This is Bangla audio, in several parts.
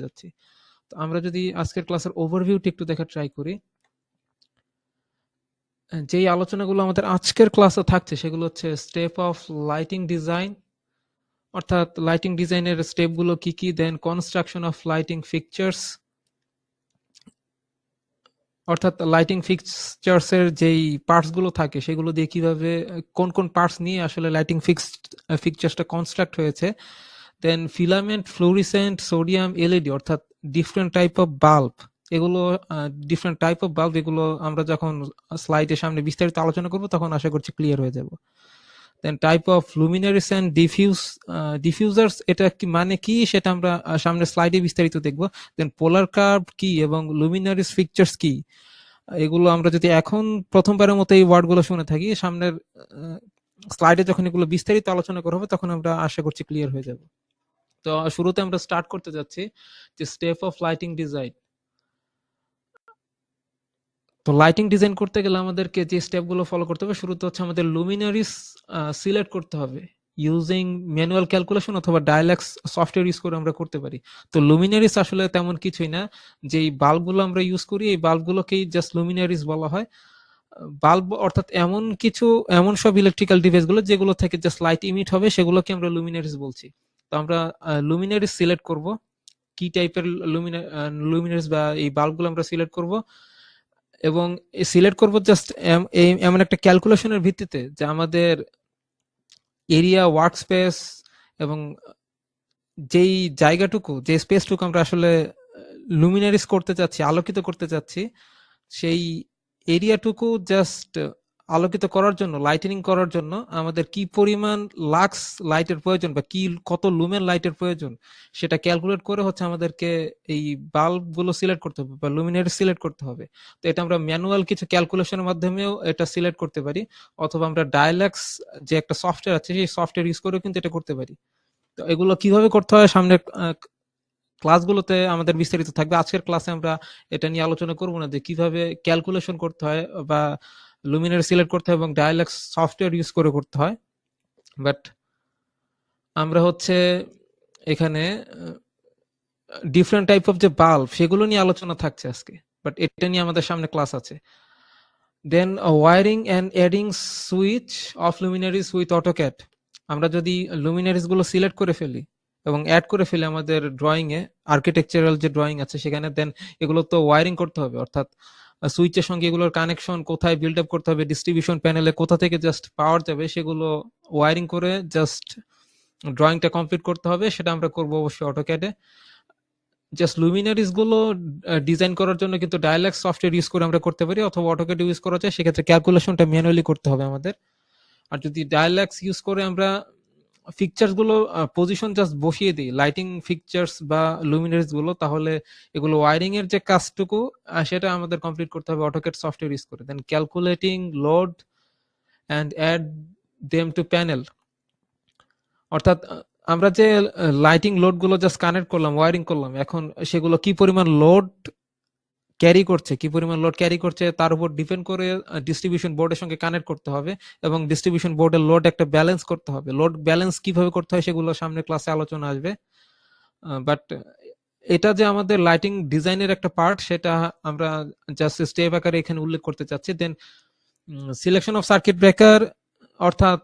যাচ্ছি। তো আমরা যদি আজকের ক্লাসের ওভারভিউটা একটু দেখার ট্রাই করি, যেই আলোচনাগুলো আমাদের আজকের ক্লাসে থাকছে সেগুলো হচ্ছে স্টেপ অফ লাইটিং ডিজাইন, অর্থাৎ লাইটিং ডিজাইনের স্টেপগুলো কি কি, দেন কনস্ট্রাকশন অফ লাইটিং ফিক্সার্স, অর্থাৎ লাইটিং ফিক্সচার্সের যেই পার্টসগুলো থাকে সেগুলো দিয়ে কিভাবে কোন কোন পার্টস নিয়ে আসলে লাইটিং ফিক্সচার্সটা কনস্ট্রাক্ট হয়েছে, দেন ফিলামেন্ট, ফ্লোরিসেন্ট, সোডিয়াম, এলইডি, অর্থাৎ ডিফারেন্ট টাইপ অফ বাল্ব, এগুলো ডিফারেন্ট টাইপ অফ বাল্ব, এগুলো আমরা যখন স্লাইডের সামনে বিস্তারিত আলোচনা করব তখন আশা করছি ক্লিয়ার হয়ে যাব। দেন টাইপ অফ লুমিনারিস এন্ড ডিফিউজার্স, এটা কি মানে কি সেটা আমরা সামনে স্লাইডে বিস্তারিত দেখব। দেন পোলার কার্ভ কি এবং লুমিনারিস ফিক্সচার্স কি, এগুলো আমরা যদি এখন প্রথমবারের মতো এই ওয়ার্ডগুলো শুনে থাকি, সামনের স্লাইডে যখন এগুলো বিস্তারিত আলোচনা করা হবে তখন আমরা আশা করছি ক্লিয়ার হয়ে যাব। তো শুরুতে আমরা স্টার্ট করতে যাচ্ছি যে স্টেপ অফ লাইটিং ডিজাইন। তো লাইটিং ডিজাইন করতে গেলে আমাদেরকে যে স্টেপগুলো ফলো করতে হবে, শুরুতে হচ্ছে আমাদের লুমিনারিস সিলেক্ট করতে হবে ইউজিং ম্যানুয়াল ক্যালকুলেশন অথবা ডায়ালেক্স সফটওয়্যার ইউজ করে আমরা করতে পারি। তো লুমিনারিস আসলে তেমন কিছুই না, যেই বাল্বগুলো আমরা ইউজ করি এই বাল্বগুলোকেই জাস্ট লুমিনারিস বলা হয়। বাল্ব অর্থাৎ এমন সব ইলেকট্রিক্যাল ডিভাইসগুলো যেগুলো থেকে জাস্ট লাইট ইমিট হবে সেগুলোকে আমরা লুমিনারিস বলছি। তো আমরা লুমিনারিস সিলেক্ট করব, কি টাইপের লুমিনারিস বা এই বাল্বগুলো আমরা সিলেক্ট করব, এবং সিলেক্ট করব জাস্ট এমন একটা ক্যালকুলেশনের ভিত্তিতে যে আমাদের এরিয়া, ওয়ার্ক স্পেস এবং যেই জায়গাটুকু, যে স্পেসটুকু আমরা আসলে লুমিনারিস করতে চাচ্ছি, আলোকিত করতে চাচ্ছি, সেই এরিয়াটুকু জাস্ট আলোকিত করার জন্য, লাইটেনিং করার জন্য আমাদের কি পরিমাণ লাক্স লাইটের প্রয়োজন বা কি কত লুমেন লাইটের প্রয়োজন সেটা ক্যালকুলেট করে হচ্ছে আমাদেরকে এই বাল্বগুলো সিলেক্ট করতে হবে বা লুমিনারি সিলেক্ট করতে হবে। তো এটা আমরা ম্যানুয়াল কিছু ক্যালকুলেশনের মাধ্যমেও এটা সিলেক্ট করতে পারি, অথবা আমরা ডায়ালেক্স যে একটা সফটওয়্যার আছে সেই সফটওয়্যার ইউজ করেও কিন্তু এটা করতে পারি। তো এগুলো কিভাবে করতে হয় সামনে ক্লাসগুলোতে আমাদের বিস্তারিত থাকবে। আজকের ক্লাসে আমরা এটা নিয়ে আলোচনা করব না যে কিভাবে ক্যালকুলেশন করতে হয় বা লুমিনারি সিলেক্ট করতে হয় এবং ডায়ালেক্স সফটওয়্যার ইউজ করে করতে হয়, বাট আমরা হচ্ছে এখানে ডিফারেন্ট টাইপ অফ যে বাল্ব সেগুলো নিয়ে আলোচনা থাকছে আজকে, বাট এটা নিয়ে আমাদের সামনে ক্লাস আছে। Then wiring and adding switch of luminaires with AutoCAD, আমরা যদি লুমিনারিজ গুলো সিলেক্ট করে ফেলি এবং অ্যাড করে ফেলি আমাদের ড্রয়িং এ, আর্কিটেকচারাল যে ড্রয়িং আছে সেখানে, দেন এগুলো তো ওয়ারিং করতে হবে, অর্থাৎ সুইচের সঙ্গে এগুলোর কানেকশন কোথায় বিল্ড আপ করতে হবে, ডিস্ট্রিবিউশন প্যানেলে কোথা থেকে জাস্ট পাওয়ার যাবে সেগুলো ওয়ারিং করে জাস্ট ড্রয়িংটা কমপ্লিট করতে হবে। সেটা আমরা করবো অবশ্যই অটোক্যাডে। জাস্ট লুমিনারিজ গুলো ডিজাইন করার জন্য কিন্তু ডায়ালেক্স সফটওয়্যার ইউজ করে আমরা করতে পারি, অথবা অটোক্যাড ইউজ করা যায়, সেক্ষেত্রে ক্যালকুলেশনটা ম্যানুয়ালি করতে হবে আমাদের। আর যদি ডায়ালেক্স ইউজ করে আমরা ফিকচার্স গুলো পজিশন জাস্ট বসিয়ে দিই, লাইটিং ফিকচার্স বা লুমিনারিজ গুলো, তাহলে এগুলো ওয়ারিং এর যে কাজটুকু সেটা আমাদের কমপ্লিট করতে হবে অটোক্যাড সফটওয়্যার ইউজ করে। Then calculating load and add them to panel, অর্থাৎ আমরা যে লাইটিং লোড গুলো জাস্ট কানেক্ট করলাম, ওয়ারিং করলাম, এখন সেগুলো কি পরিমাণ লোড ক্যারি করছে তার উপর ডিপেন্ড করে ডিস্ট্রিবিউশন বোর্ডের সঙ্গে কানেক্ট করতে হবে, এবং ডিস্ট্রিবিউশন বোর্ডের লোড একটা ব্যালেন্স করতে হবে। লোড ব্যালেন্স কিভাবে করতে হয় সেগুলো সামনে ক্লাসে আলোচনা আসবে, বাট এটা যে আমাদের লাইটিং ডিজাইনের একটা পার্ট সেটা আমরা জাস্ট স্টেপ আকারে এখানে উল্লেখ করতে চাচ্ছি। দেন সিলেকশন অফ সার্কিট ব্রেকার, অর্থাৎ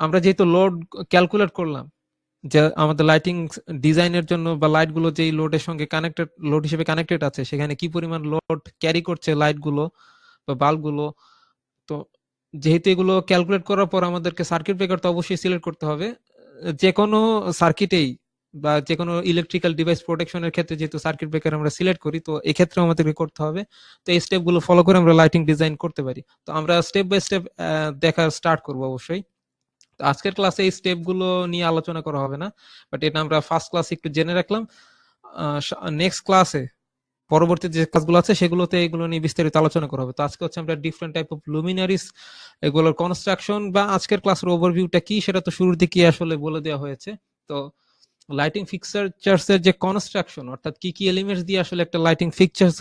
আমরা যেহেতু লোড ক্যালকুলেট করলাম যে আমাদের লাইটিং ডিজাইনের জন্য বা লাইট গুলো যেই লোডের সঙ্গে কানেক্টেড, লোড হিসেবে কানেক্টেড আছে, সেখানে কি পরিমাণ লোড ক্যারি করছে লাইট গুলো বা বাল্ব গুলো, তো যেহেতু এগুলো ক্যালকুলেট করার পর আমাদেরকে সার্কিট ব্রেকার তো অবশ্যই সিলেক্ট করতে হবে। যে কোনো সার্কিটেই বা যে কোনো ইলেকট্রিক্যাল ডিভাইস প্রোটেকশনের ক্ষেত্রে যেহেতু সার্কিট ব্রেকার আমরা সিলেক্ট করি, তো এক্ষেত্রে আমাদেরকে করতে হবে। তো এই স্টেপ গুলো ফলো করে আমরা লাইটিং ডিজাইন করতে পারি। তো আমরা স্টেপ বাই স্টেপ দেখা স্টার্ট করবো অবশ্যই। আজকের ক্লাসে এই স্টেপ গুলো নিয়ে আলোচনা করা হবে না, বাট এটা আমরা ফার্স্ট ক্লাসে একটু জেনে রাখলাম। নেক্সট ক্লাসে পরবর্তী যে ক্লাসগুলো আছে সেগুলোতে এগুলো নিয়ে বিস্তারিত আলোচনা করা হবে। তো আজকে হচ্ছে আমরা ডিফারেন্ট টাইপ অফ লুমিনারিস, এগুলোর কনস্ট্রাকশন বা আজকের ক্লাসের ওভারভিউটা কি সেটা তো শুরুর দিকে আসলে বলে দেওয়া হয়েছে। তো লাইটিং ফিক্সার্স এর যে কনস্ট্রাকশন, অর্থাৎ কি কি এলিমেন্টস দিয়ে আসলে একটা লাইটিং ফিক্সার্স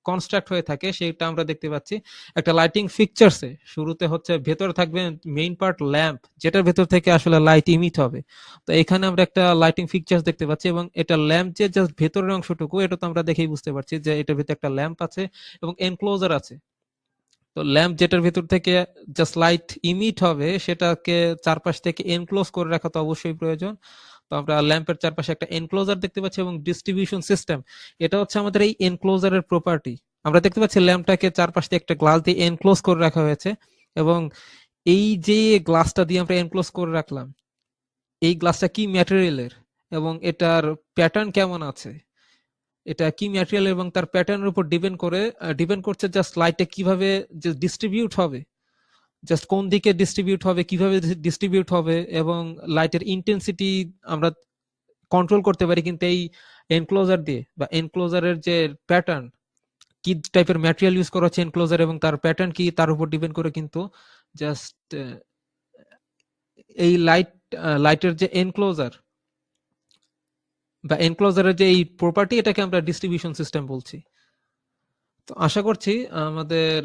কনস্ট্রাক্ট হয়ে থাকে সেটা আমরা দেখতে পাচ্ছি একটা লাইটিং ফিকচারসে। শুরুতে হচ্ছে ভেতরে থাকবে মেইন পার্ট ল্যাম্প, যেটার ভেতর থেকে আসলে লাইট ইমিট হবে। তো এখানে আমরা একটা লাইটিং ফিকচার্স দেখতে পাচ্ছি, এবং এটা ল্যাম্প যে জাস্ট ভেতরের অংশটুকু, এটা তো আমরা দেখেই বুঝতে পারছি যে এটার ভিতরে একটা ল্যাম্প আছে এবং এনক্লোজার আছে। তো ল্যাম্প যেটার ভিতর থেকে জাস্ট লাইট ইমিট হবে, সেটাকে চারপাশ থেকে এনক্লোজ করে রাখা তো অবশ্যই প্রয়োজন। তো আমরা ল্যাম্পের চারপাশে একটা এনক্লোজার দেখতে পাচ্ছি এবং ডিস্ট্রিবিউশন সিস্টেম, এটা হচ্ছে আমাদের এই এনক্লোজারের প্রপার্টি। আমরা দেখতে পাচ্ছি ল্যাম্পটাকে চারপাশ দিয়ে একটা গ্লাস দিয়ে এনক্লোজ করে রাখা হয়েছে, এবং এই যে গ্লাসটা দিয়ে আমরা এনক্লোজ করে রাখলাম, এই গ্লাসটা কি ম্যাটেরিয়ালের এবং এটার প্যাটার্ন কেমন আছে, এটা কি ম্যাটেরিয়াল এবং তার প্যাটার্নের উপর ডিপেন্ড করছে জাস্ট লাইটটা কিভাবে যে ডিস্ট্রিবিউট হবে, জাস্ট কোন দিকে ডিস্ট্রিবিউট হবে, কিভাবে ডিস্ট্রিবিউট হবে, এবং লাইটের ইন্টেন্সিটি আমরা কন্ট্রোল করতে পারি কিন্তু এই এনক্লোজার দিয়ে, বা এনক্লোজারের যে প্যাটার্ন, কি টাইপের ম্যাটেরিয়াল ইউজ করা হচ্ছে এনক্লোজার এবং তার প্যাটার্ন কি, তার উপর ডিপেন্ড করে কিন্তু জাস্ট এই লাইটের যে এনক্লোজার বা এনক্লোজারের যে এই প্রপার্টি, এটাকে আমরা ডিস্ট্রিবিউশন সিস্টেম বলছি। তো আশা করছি আমাদের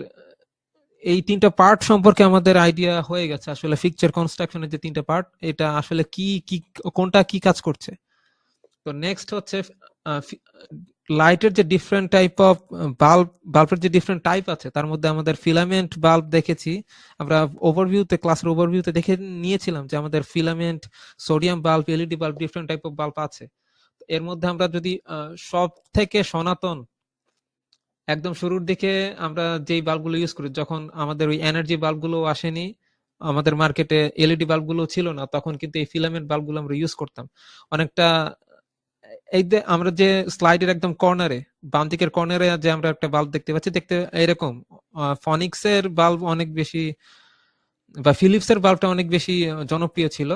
এই তিনটা পার্ট সম্পর্কে আমাদের আইডিয়া হয়ে গেছে, আসলে ফিকচার কনস্ট্রাকশনের যে তিনটা পার্ট, এটা আসলে কি কি কোনটা কি কাজ করছে। তো নেক্সট হচ্ছে লাইটের যে ডিফারেন্ট টাইপ অফ বাল্বের যে ডিফারেন্ট টাইপ আছে, তার মধ্যে আমাদের ফিলামেন্ট বাল্ব দেখেছি আমরা ক্লাসের ওভারভিউতে দেখে নিয়েছিলাম যে আমাদের filament, sodium bulb, LED bulb, different type of bulb আছে। এর মধ্যে আমরা যদি সব থেকে সনাতন একদম শুরুর দিকে আমরা যেই বাল্বগুলো ইউজ করি, যখন আমাদের ওই এনার্জি বাল্বগুলো আসেনি, আমাদের মার্কেটে এলইডি বাল্বগুলো ছিল না, তখন কিন্তু এই ফিলামেন্ট বাল্বগুলো আমরা ইউজ করতাম অনেকটা। এই যে আমরা যে স্লাইডের একদম কর্নারে, বাম দিকের কর্নারে যে আমরা একটা বাল্ব দেখতে পাচ্ছি, দেখতে এরকম ফনিক্স এর বাল্ব অনেক বেশি, বা ফিলিপস এর বাল্বটা অনেক বেশি জনপ্রিয় ছিল।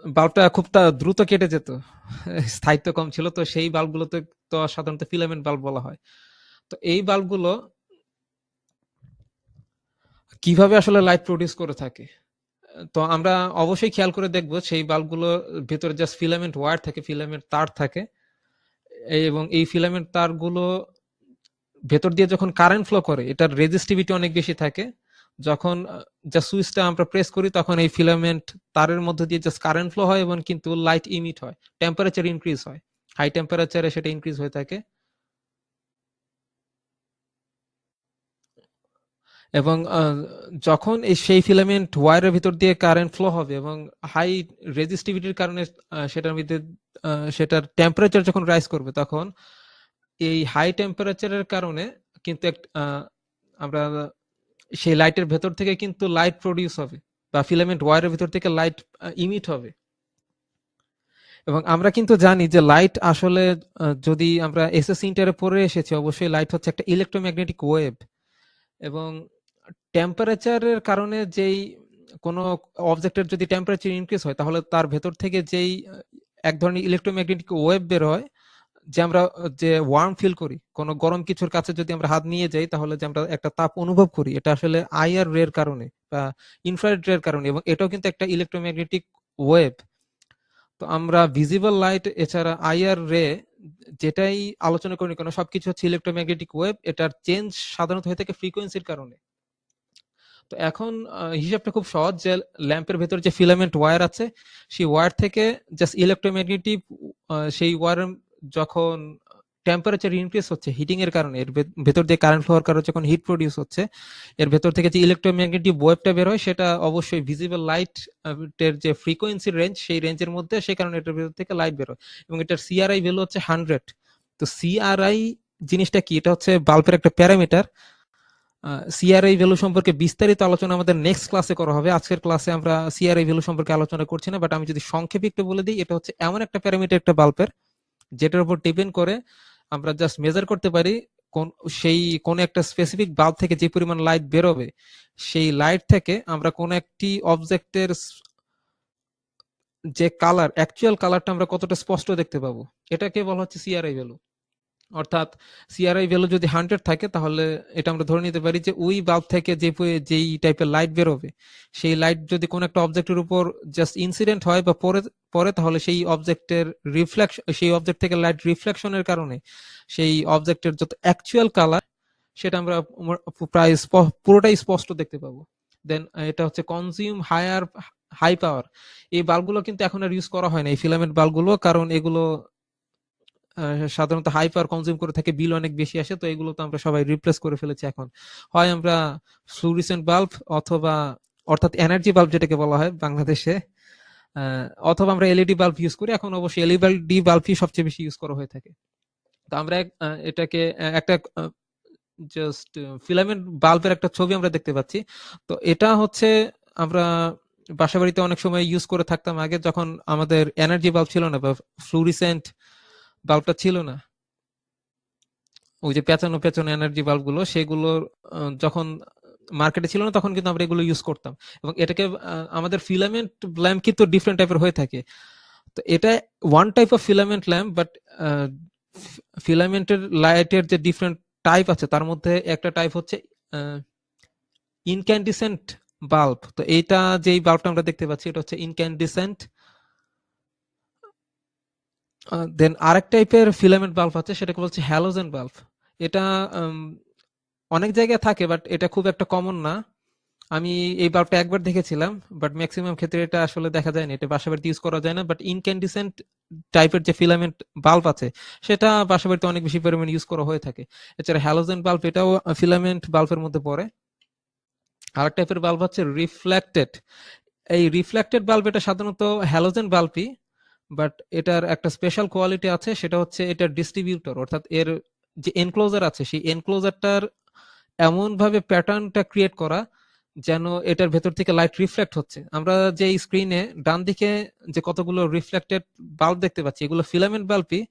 বাল্বটা খুব দ্রুত কেটে যেত, স্থায়িত্ব কম ছিল, তো সেই বাল্বগুলোতে তো সাধারণত ফিলামেন্ট বাল্ব বলা হয়। তো এই বাল্বগুলো কিভাবে আসলে লাইট প্রডিউস করে থাকে, তো আমরা অবশ্যই খেয়াল করে দেখবো সেই বাল্বগুলো ভেতরে জাস্ট ফিলামেন্ট ওয়্যার থাকে, ফিলামেন্ট তার থাকে, এবং এই ফিলামেন্ট তারগুলো ভেতর দিয়ে যখন কারেন্ট ফ্লো করে, এটার রেজিস্টিভিটি অনেক বেশি থাকে। যখন যা সুইচটা আমরা প্রেস করি, তখন এই ফিলামেন্ট তারের মধ্যে দিয়ে জাস্ট কারেন্ট ফ্লো হয় এবং কিন্তু লাইট ইমিট হয়, টেম্পারেচার ইনক্রিজ হয়, হাই টেম্পারেচারে সেটা ইনক্রিজ হয়ে থাকে। এবং যখন সেই ফিলামেন্ট ওয়্যারের ভিতর দিয়ে কারেন্ট ফ্লো হবে এবং হাই রেজিস্টিভিটির কারণে সেটার মধ্যে সেটার টেম্পারেচার যখন রাইজ করবে, তখন এই হাই টেম্পারেচারের কারণে কিন্তু আমরা সেই লাইটের ভেতর থেকে কিন্তু লাইট প্রডিউস হবে, বা ফিলামেন্ট ওয়্যারের ভিতর থেকে লাইট ইমিট হবে। এবং আমরা কিন্তু জানি যে লাইট আসলে যদি আমরা এসএসসি ইন্টারে পড়ে এসেছি, অবশ্যই লাইট হচ্ছে একটা ইলেকট্রোম্যাগনেটিক ওয়েভ। এবং টেম্পারেচারের কারণে যেই কোনো অবজেক্টের যদি টেম্পারেচার ইনক্রিজ হয়, তাহলে তার ভেতর থেকে যেই এক ধরনের ইলেকট্রোম্যাগনেটিক ওয়েভ বের হয়, যে আমরা যে ওয়ার্ম ফিল করি, কোনো গরম কিছুর কাছে যদি আমরা হাত নিয়ে যাই, তাহলে যে আমরা একটা তাপ অনুভব করি, এটা আসলে আইআর রের কারণে বা ইনফ্রারেড রের কারণে, এবং এটাও কিন্তু একটা ইলেকট্রোম্যাগনেটিক ওয়েভ। তো আমরা ভিজিবল লাইট এছাড়া আইআর রে যেটাই আলোচনা করি কেন, সবকিছু হচ্ছে ইলেকট্রোম্যাগনেটিক ওয়েভ। এটার চেঞ্জ সাধারণত হয়ে থাকে ফ্রিকোয়েন্সির কারণে। তো এখন হিসাবটা খুব সহজ, যে ল্যাম্পের ভেতর যে ফিলামেন্ট ওয়্যার আছে, সেই ওয়্যার থেকে জাস্ট ইলেকট্রোম্যাগনেটিক, সেই ওয়্যার যখন টেম্পারেচার ইনক্রিজ হচ্ছে হিটিং এর কারণে, এর ভেতর দিয়ে কারেন্ট ফ্লো হওয়ার কারণে যখন হিট প্রডিউস হচ্ছে, এর ভেতর থেকে যে ইলেকট্রোম্যাগনেটিক ওয়েভটা বের হয়, সেটা অবশ্যই ভিজিবল লাইট এর যে ফ্রিকোয়েন্সি রেঞ্জ, সেই রেঞ্জের মধ্যে, সেই কারণে এটার ভেতর থেকে লাইট বের হয়। এবং এটার সিআরআই ভ্যালু হচ্ছে 100। তো সিআরআই জিনিসটা কি, এটা হচ্ছে বাল্বের একটা প্যারামিটার। সিআরআই ভ্যালু সম্পর্কে বিস্তারিত আলোচনা আমাদের নেক্সট ক্লাসে করা হবে। আজকের ক্লাসে আমরা সিআরআই ভ্যালু সম্পর্কে আলোচনা করছি না, বাট আমি যদি সংক্ষেপে একটু বলে দিই, এটা হচ্ছে এমন একটা প্যারামিটার একটা বাল্বের, যেটার উপর ডিপেন্ড করে আমরা জাস্ট মেজার করতে পারি কোন একটা স্পেসিফিক বাল্ব থেকে যে পরিমাণ লাইট বেরোবে, সেই লাইট থেকে আমরা কোন একটি অবজেক্টের যে কালার, অ্যাকচুয়াল কালারটা আমরা কতটা স্পষ্ট দেখতে পাবো, এটাকে বলা হচ্ছে সিআরআই ভ্যালু। অর্থাৎ সিআরআই ভ্যালু যদি 100 থাকে তাহলে এটা আমরা ধরে নিতে পারি যে ওই বাল্ব থেকে যেই টাইপের লাইট বেরোবে, সেই লাইট যদি কোনো একটা অবজেক্টের উপর জাস্ট ইনসিডেন্ট হয় বা পরে পরে তাহলে সেই অবজেক্টের রিফ্লেকশন, সেই অবজেক্ট থেকে লাইট রিফ্লেকশনের কারণে সেই অবজেক্টের যত অ্যাকচুয়াল কালার সেটা আমরা প্রায় পুরোটাই স্পষ্ট দেখতে পাবো। দেন এটা হচ্ছে কনজিউম হাই পাওয়ার। এই বাল্বগুলো কিন্তু এখন আর ইউজ করা হয় না, এই ফিলামেন্ট বাল্বগুলো, কারণ এগুলো সাধারণত হাই পাওয়ার কনজিউম করে থাকে, বিল অনেক বেশি আসে, তো এগুলো তো আমরা সবাই রিপ্লেস করে ফেলেছি। এখন হয় আমরা ফ্লুorescent বাল্ব অথবা অর্থাৎ এনার্জি বাল্ব যেটাকে বলা হয় বাংলাদেশে, অথবা আমরা এলইডি বাল্ব ইউজ করি। এখন অবশ্যই এলইডি বাল্বই সবচেয়ে বেশি ইউজ করা হয়ে থাকে। তো আমরা এটাকে একটা জাস্ট ফিলামেন্ট বাল্বের একটা ছবি আমরা দেখতে পাচ্ছি। তো এটা হচ্ছে আমরা বাসা বাড়িতে অনেক সময় ইউজ করে থাকতাম আগে, যখন আমাদের এনার্জি বাল্ব ছিল না বা ফ্লুorescent বাল্বটা ছিল না, ওই যে পেঁচানো পেঁচানো এনার্জি বাল্ব গুলো, সেগুলো যখন মার্কেটে ছিল না তখন কিন্তু আমরা এগুলো ইউজ করতাম। এবং এটাকে আমাদের ফিলামেন্ট ল্যাম্প কিন্তু ডিফারেন্ট টাইপের হয়ে থাকে। তো এটা one type of filament lamp, but ফিলামেন্টের লাইটের যে ডিফারেন্ট টাইপ আছে তার মধ্যে একটা টাইপ হচ্ছে ইনক্যান্ডিসেন্ট বাল্ব। তো এইটা যেই বাল্বটা আমরা দেখতে পাচ্ছি এটা হচ্ছে ইনক্যান্ডিসেন্ট। দেন আরেক টাইপের ফিলামেন্ট বাল্ব আছে, সেটাকে বলছে হ্যালোজেন বাল্ব। এটা অনেক জায়গায় থাকে, বাট এটা খুব একটা কমন না। আমি এই বাল্বটা একবার দেখেছিলাম, বাট ম্যাক্সিমাম ক্ষেত্রে এটা আসলে দেখা যায় না, এটা বাসা বাড়িতে ইউজ করা যায় না। বাট ইনক্যান্ডিসেন্ট টাইপের যে ফিলামেন্ট বাল্ব আছে সেটা বাসা বাড়িতে অনেক বেশি পরিমাণে ইউজ করা হয়ে থাকে। এছাড়া হ্যালোজেন বাল্ব, এটাও ফিলামেন্ট বাল্বের মধ্যে পড়ে। আরেক টাইপের বাল্ব হচ্ছে রিফ্লেক্টেড। এই রিফ্লেক্টেড বাল্ব এটা সাধারণত হ্যালোজেন বাল্বই, বাট এটার একটা স্পেশাল কোয়ালিটি আছে, সেটা হচ্ছে এটার ডিস্ট্রিবিউটর, অর্থাৎ এর যে এনক্লোজার আছে সেই এনক্লোজারটার এমন ভাবে প্যাটার্নটা ক্রিয়েট করা যেন এটার ভেতর থেকে লাইট রিফ্লেক্ট হচ্ছে। আমরা যে স্ক্রিনে ডান দিকে যে কতগুলো রিফ্লেক্টেড বাল্ব দেখতে পাচ্ছি এগুলো ফিলামেন্ট বাল্বই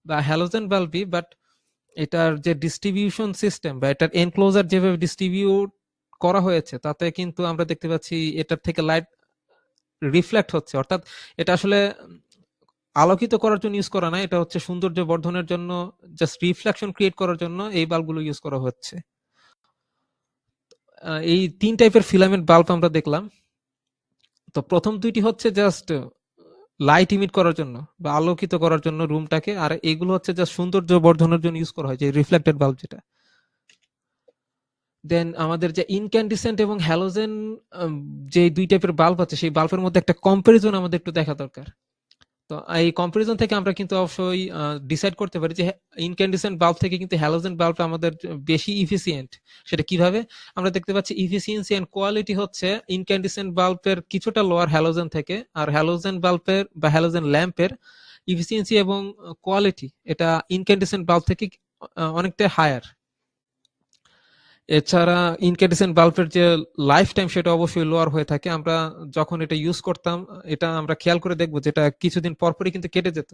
বা হ্যালোজেন বাল্বই, বাট এটার যে ডিস্ট্রিবিউশন সিস্টেম বা এটার এনক্লোজার যেভাবে ডিস্ট্রিবিউট করা হয়েছে তাতে কিন্তু আমরা দেখতে পাচ্ছি এটার থেকে লাইট রিফ্লেক্ট হচ্ছে। অর্থাৎ এটা আসলে আলোকিত করার জন্য ইউজ করা না, এটা হচ্ছে সৌন্দর্য বর্ধনের জন্য, জাস্ট রিফ্লেকশন ক্রিয়েট করার জন্য এই বাল্বগুলো ইউজ করা হচ্ছে। এই ৩ টাইপের ফিলামেন্ট বাল্ব আমরা দেখলাম। তো প্রথম ২টি হচ্ছে জাস্ট লাইট ইমিট করার জন্য বা আলোকিত করার জন্য রুমটাকে, আর এগুলো হচ্ছে জাস্ট সৌন্দর্য বর্ধনের জন্য ইউজ করা হয়, যে রিফ্লেক্টেড বাল্ব যেটা। দেন আমাদের যে ইনক্যান্ডিসেন্ট এবং হ্যালোজেন যে ২ টাইপের বাল্ব আছে সেই বাল্বের মধ্যে একটা কম্পারিজন আমাদের একটু দেখা দরকার। তো এই কম্পারিজন থেকে আমরা কিন্তু অবশ্যই ডিসাইড করতে পারি যে ইনক্যান্ডিসেন্ট বাল্ব থেকে কিন্তু হ্যালোজেন বাল্ব আমাদের বেশি ইফিসিয়েন্ট। সেটা কিভাবে? আমরা দেখতে পাচ্ছি ইফিসিয়েন্সি এন্ড কোয়ালিটি হচ্ছে ইনক্যান্ডিসেন্ট বাল্বের কিছুটা লোয়ার হ্যালোজেন থেকে, আর হ্যালোজেন বাল্বের বা হ্যালোজেন ল্যাম্পের ইফিসিয়েন্সি এবং কোয়ালিটি এটা ইনক্যান্ডিসেন্ট বাল্ব থেকে অনেকটা হায়ার। এছাড়া ইনক্যান্ডেসেন্ট বাল্বের যে লাইফ টাইম সেটা অবশ্যই লোয়ার হয়ে থাকে। আমরা যখন এটা ইউজ করতাম এটা আমরা খেয়াল করে দেখবো যেটা কিছুদিন পরপরই কিন্তু কেটে যেত,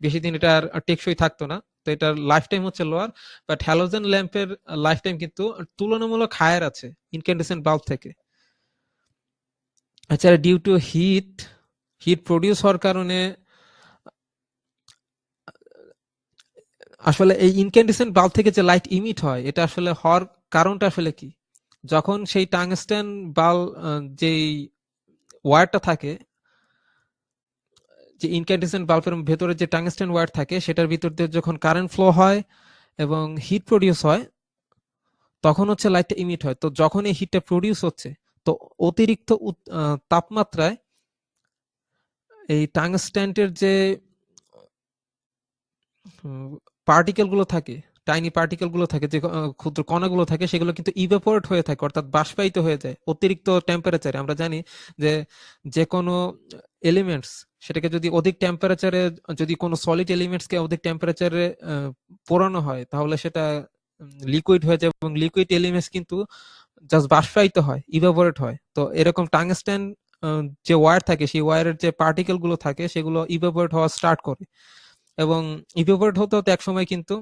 বেশি দিন এটা আর টেকসই থাকতো না। তো এটার লাইফ টাইম হচ্ছে লোয়ার, বাট হ্যালোজেন ল্যাম্পের লাইফ টাইম কিন্তু তুলনামূলক হায়ার আছে ইনক্যান্ডেসেন্ট বাল্ব থেকে। এছাড়া due to heat heat produce হওয়ার কারণে আসলে এই ইনক্যান্ডেসেন্ট বাল্ব থেকে যে লাইট ইমিট হয় এটা আসলে হওয়ার কারণটা আসলে কি? যখন সেই টাংস্টেন বাল্ব যেই ওয়্যারটা থাকে, যে ইনক্যান্ডেসেন্ট বাল্বের ভেতরে যে টাংস্টেন ওয়্যার থাকে সেটার ভিতর দিয়ে যখন কারেন্ট ফ্লো হয় এবং হিট প্রডিউস হয় তখন হচ্ছে লাইটটা ইমিট হয়। তো যখন এই হিটটা প্রডিউস হচ্ছে তো অতিরিক্ত তাপমাত্রায় এই টাংস্টেন্টের যে পার্টিকেল গুলো থাকে, টাইনি পার্টিকেল গুলো থাকে, যে ক্ষুদ্র কণাগুলো থাকে সেগুলো কিন্তু ইভাপোরেট হয়ে থাকে, অর্থাৎ বাষ্পায়িত হয়ে যায় অতিরিক্ত টেম্পারেচারে। আমরা জানি যে যে কোনো এলিমেন্টস সেটাকে যদি অধিক টেম্পারেচারে, যদি কোনো সলিড এলিমেন্টসকে অধিক টেম্পারেচারে পোড়ানো হয় তাহলে সেটা লিকুইড হয়ে যায়, এবং লিকুইড এলিমেন্টস কিন্তু জাস্ট বাষ্পায়িত হয়, ইভাপোরেট হয়। তো এরকম টাংস্টেন যে ওয়্যার থাকে সেই ওয়্যারের যে পার্টিকেল গুলো থাকে সেগুলো ইভাপোরেট হওয়া স্টার্ট করে, এবং ইভাপোরেট হতে হতে একসময় কিন্তু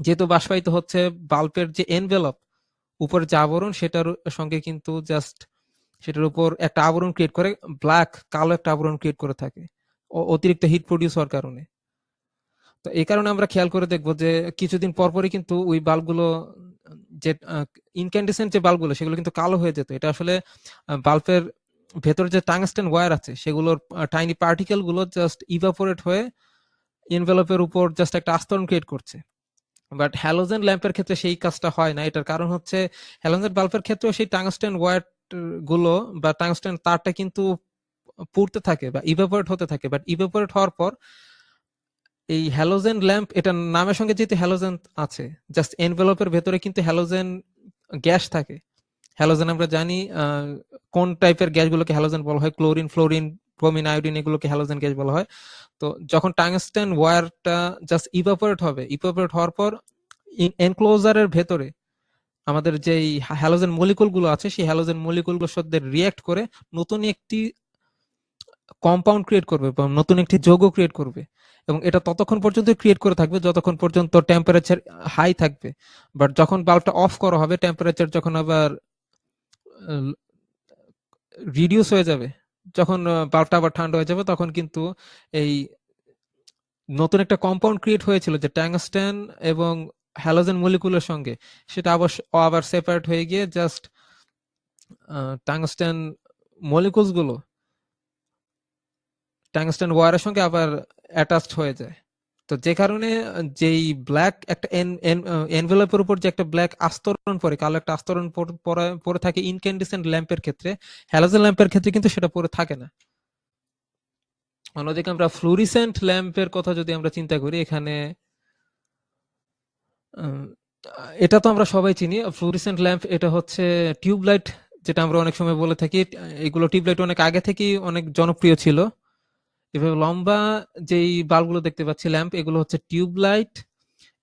যেহেতু বাষ্পায়িত হচ্ছে বাল্বের যে এনভেলপ উপর যে আবরণ সেটার সঙ্গে কিন্তু জাস্ট সেটার উপর একটা আবরণ ক্রিয়েট করে, ব্ল্যাক কালো একটা আবরণ ক্রিয়েট করে থাকে অতিরিক্ত হিট প্রডিউস হওয়ার কারণে। তো তো এই কারণে আমরা খেয়াল করে দেখবো যে কিছুদিন পরপরই কিন্তু ওই বাল্বগুলো, যে ইনক্যান্ডেসেন্ট যে বাল্বগুলো সেগুলো কিন্তু কালো হয়ে যেত। এটা আসলে বাল্বের ভেতরে যে টাংস্টেন ওয়্যার আছে সেগুলোর টাইনি পার্টিকেল গুলো জাস্ট ইভাপোরেট হয়ে এনভেলপের উপর জাস্ট একটা আস্তরণ ক্রিয়েট করছে। বাট হ্যালোজেন ল্যাম্পের ক্ষেত্রে সেই কাজটা হয় না। এটার কারণ হচ্ছে হ্যালোজেন বাল্বের ক্ষেত্রেও সেই টাংস্টেন ওয়্যার গুলো বা টাংস্টেন তারটা কিন্তু পুড়তে থাকে বা ইভাপোরেট হতে থাকে। বাট ইভাপোরেট হওয়ার পর এই হ্যালোজেন ল্যাম্প, এটা নামের সঙ্গে যেহেতু হ্যালোজেন আছে, জাস্ট এনভেলপের ভেতরে কিন্তু হ্যালোজেন গ্যাস থাকে। হ্যালোজেন আমরা জানি কোন টাইপের গ্যাসগুলোকে হ্যালোজেন বলা হয়, ক্লোরিন, ফ্লোরিন, ব্রোমিন, আয়োডিন, এগুলোকে হ্যালোজেন গ্যাস বলা হয়। তো যখন টাংস্টেন ওয়্যারটা জাস্ট ইভাপোরেট হবে, ইভাপোরেট হওয়ার পর এনক্লোজারের ভেতরে আমাদের যে হ্যালোজেন মলিকুল গুলো আছে সেই হ্যালোজেন মলিকুল গুলোর সাথে রিয়াক্ট করে নতুন একটি কম্পাউন্ড ক্রিয়েট করবে বা নতুন একটি যৌগ ক্রিয়েট করবে। এবং এটা ততক্ষণ পর্যন্ত ক্রিয়েট করে থাকবে যতক্ষণ পর্যন্ত টেম্পারেচার হাই থাকবে। বাট যখন বাল্বটা অফ করা হবে, টেম্পারেচার যখন আবার রিডিউস হয়ে যাবে, যখন বাল্বটা আবার ঠান্ডা হয়ে যাবে, তখন কিন্তু এই নতুন একটা কম্পাউন্ড ক্রিয়েট হয়েছিল যে ট্যাংস্টেন এবং হ্যালোজেন মলিকুলের সঙ্গে, সেটা আবার সেপারেট হয়ে গিয়ে জাস্ট টাংস্টেন মলিকুলস গুলো টাংস্টেন ওয়্যারের সঙ্গে আবার অ্যাটাচড হয়ে যায়। তো যে কারণে যেই ব্ল্যাক একটা এনভেলপের উপর যে একটা ব্ল্যাক আস্তরণ পড়ে, কালো একটা আস্তরণ পরে থাকে ইনক্যান্ডেসেন্ট ল্যাম্পের ক্ষেত্রে, হ্যালোজেন ল্যাম্পের ক্ষেত্রে কিন্তু সেটা পরে থাকে না। অন্যদিকে আমরা ফ্লুরিসেন্ট ল্যাম্পের কথা যদি আমরা চিন্তা করি, এখানে এটা তো আমরা সবাই চিনি ফ্লুরিসেন্ট ল্যাম্প। এটা হচ্ছে টিউবলাইট, যেটা আমরা অনেক সময় বলে থাকি। এগুলো টিউবলাইট অনেক আগে থেকেই অনেক জনপ্রিয় ছিল। এভাবে লম্বা যেই বাল্বগুলো দেখতে পাচ্ছি ল্যাম্প, এগুলো হচ্ছে টিউবলাইট।